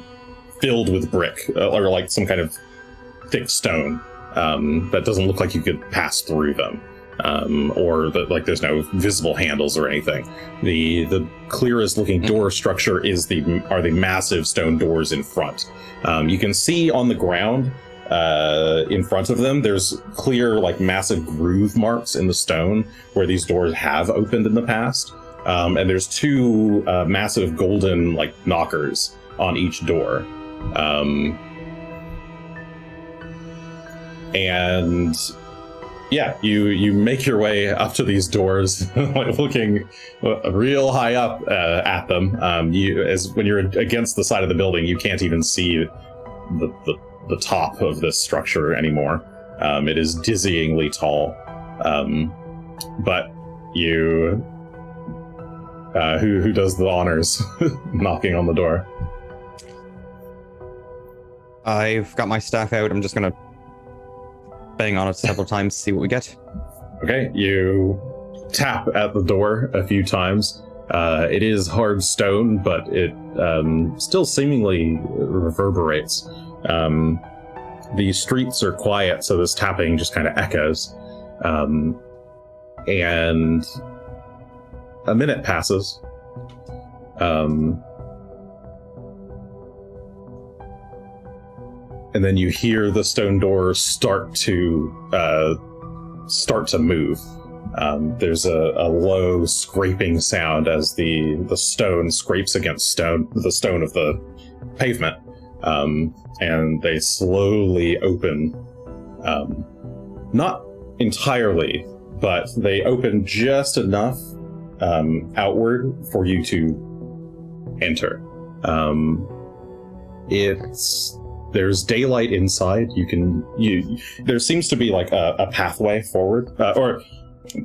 filled with brick or like some kind of thick stone that doesn't look like you could pass through them, or that like there's no visible handles or anything. The clearest looking door structure are the massive stone doors in front. You can see on the ground in front of them, there's clear like massive groove marks in the stone where these doors have opened in the past, and there's two massive golden like knockers on each door. And yeah, you make your way up to these doors, like looking real high up at them. When you're against the side of the building, you can't even see the top of this structure anymore. It is dizzyingly tall. But you, who does the honors knocking on the door? I've got my staff out. I'm just gonna bang on it several times, see what we get. Okay, you tap at the door a few times. It is hard stone, but it still seemingly reverberates. The streets are quiet, so this tapping just kind of echoes. And a minute passes. And then you hear the stone door start to move. There's a low scraping sound as the stone scrapes against the stone of the pavement, and they slowly open. Not entirely, but they open just enough outward for you to enter. There's daylight inside. There seems to be like a pathway forward,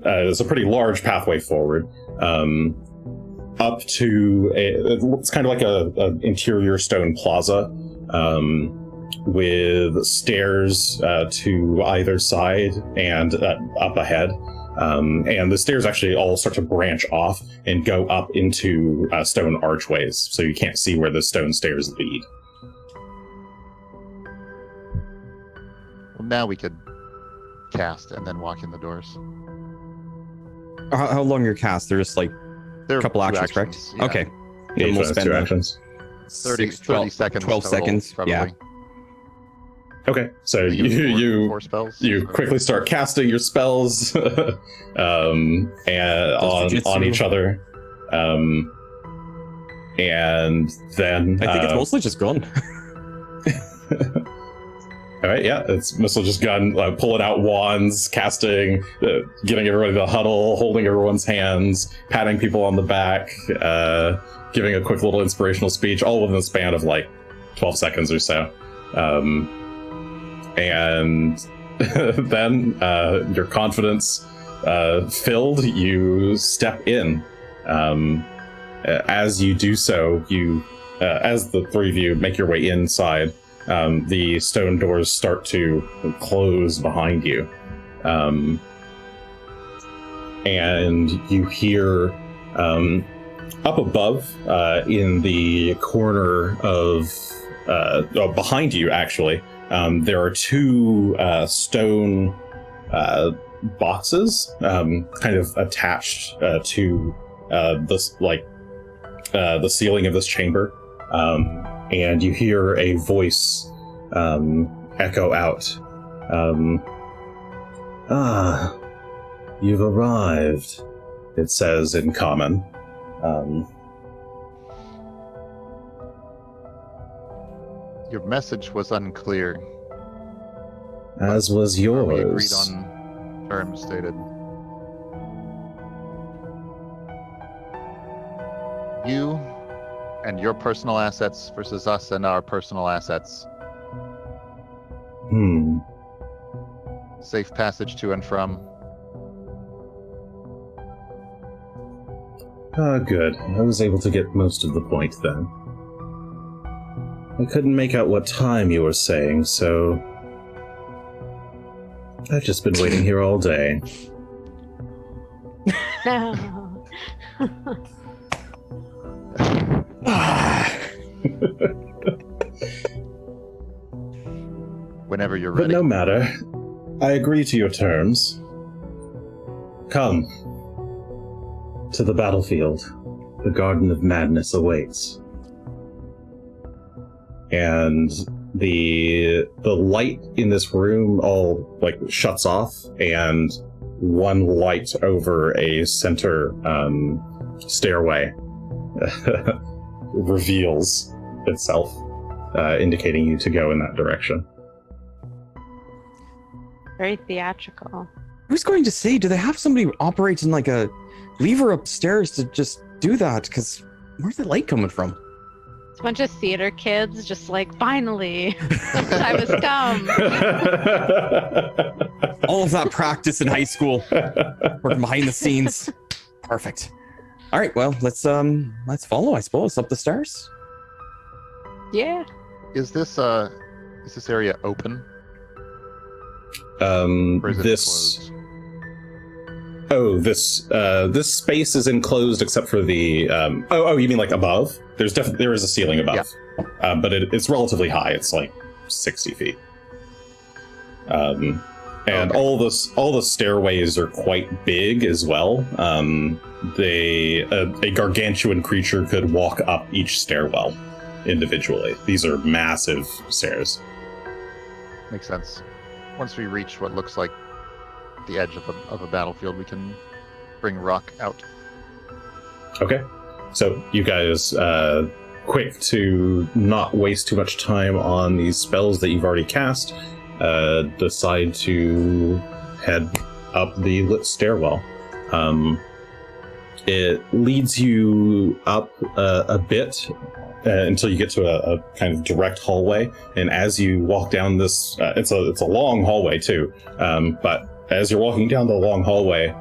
there's a pretty large pathway forward, up to it's kind of like a interior stone plaza, with stairs to either side and up ahead. And the stairs actually all start to branch off and go up into stone archways, so you can't see where the stone stairs lead. Well, now we could cast and then walk in the doors. How long your cast? There's like There a couple are two actions, correct? yeah. Okay. Yeah, Then we'll each one has spend two like actions. 30 12 seconds. 12 total, seconds, Probably. yeah. Okay, so four spells. you quickly start casting your spells and on each other, and then I think it's mostly just Gunn. all right, yeah, it's mostly just Gunn pulling out wands, casting, getting everybody to huddle, holding everyone's hands, patting people on the back, giving a quick little inspirational speech, all within the span of like 12 seconds or so. And then your confidence filled, you step in. As you do so, as the three of you make your way inside, the stone doors start to close behind you. And you hear up above in the corner of behind you, actually, there are two stone boxes kind of attached to the ceiling of this chamber. And you hear a voice echo out. You've arrived, it says in common. Your message was unclear. As was We agreed yours. on Terms stated. You and your personal assets versus us and our personal assets. Safe passage to and from. Good. I was able to get most of the point then. I couldn't make out what time you were saying, so I've just been waiting here all day. No. Whenever you're But ready. no matter. I agree to your terms. Come. To the battlefield. The Garden of Madness awaits. And the light in this room all like shuts off, and one light over a center stairway reveals itself, indicating you to go in that direction. Very theatrical. I was going to say, do they have somebody operating like a lever upstairs to just do that? Because where's the light coming from? It's a bunch of theater kids just like, finally, the time has come. All of that practice in high school, working behind the scenes. Perfect. All right, well, let's follow, I suppose, up the stairs. Yeah. Is this area open? Or is it This enclosed? this space is enclosed except for the you mean like above? There is a ceiling above, but it's relatively high. It's like 60 feet. And Okay. all the stairways are quite big as well. A gargantuan creature could walk up each stairwell individually. These are massive stairs. Makes sense. Once we reach what looks like the edge of a battlefield, we can bring Rock out. Okay. So you guys, quick to not waste too much time on these spells that you've already cast, decide to head up the lit stairwell. It leads you up a bit until you get to a kind of direct hallway, and as you walk down this, it's a long hallway too. But as you're walking down the long hallway,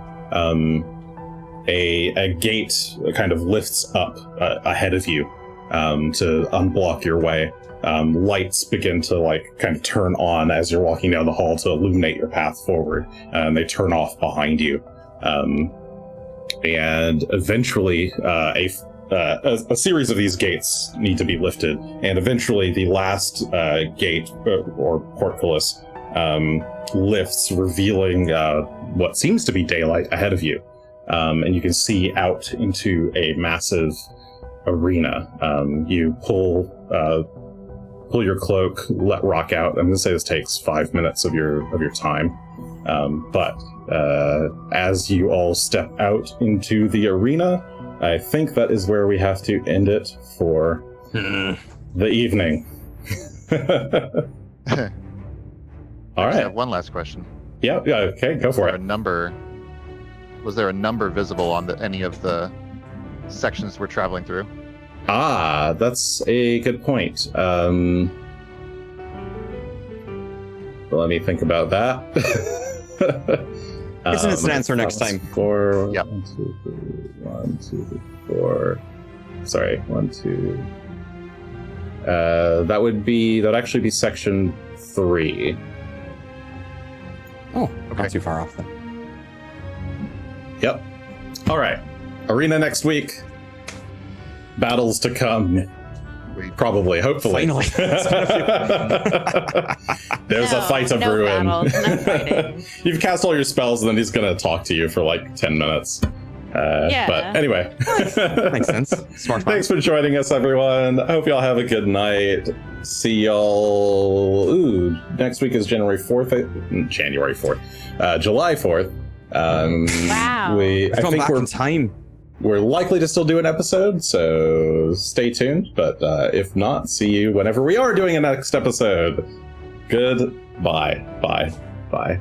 a gate kind of lifts up ahead of you to unblock your way. Lights begin to like kind of turn on as you're walking down the hall to illuminate your path forward, and they turn off behind you. And eventually, a series of these gates need to be lifted, and eventually the last gate or portcullis lifts, revealing what seems to be daylight ahead of you. And you can see out into a massive arena. You pull your cloak, let Rock out. I'm going to say this takes 5 minutes of your time. But as you all step out into the arena, I think that is where we have to end it for the evening. All I right. have one last question. Yeah. Okay. Go for it. Was there a number visible on any of the sections we're traveling through? Ah, that's a good point. Let me think about that. It's an instant answer next time. 4. Yep. 1, 2, 3, 1, 2, 4. Sorry, 1, 2. That'd actually be section 3. Oh, Okay. not too far off then. Yep. All right. Arena next week. Battles to come. Probably, hopefully. Finally. There's a fight of no ruin. battles, no fighting. You've cast all your spells, and then he's gonna talk to you for like 10 minutes. Yeah. But anyway. Makes sense. Smart. Thanks for joining us, everyone. I hope y'all have a good night. See y'all. Next week is January 4th. July 4th. Wow. I've gone back in time. We're likely to still do an episode, so stay tuned. But if not, see you whenever we are doing a next episode. Goodbye. Bye. Bye.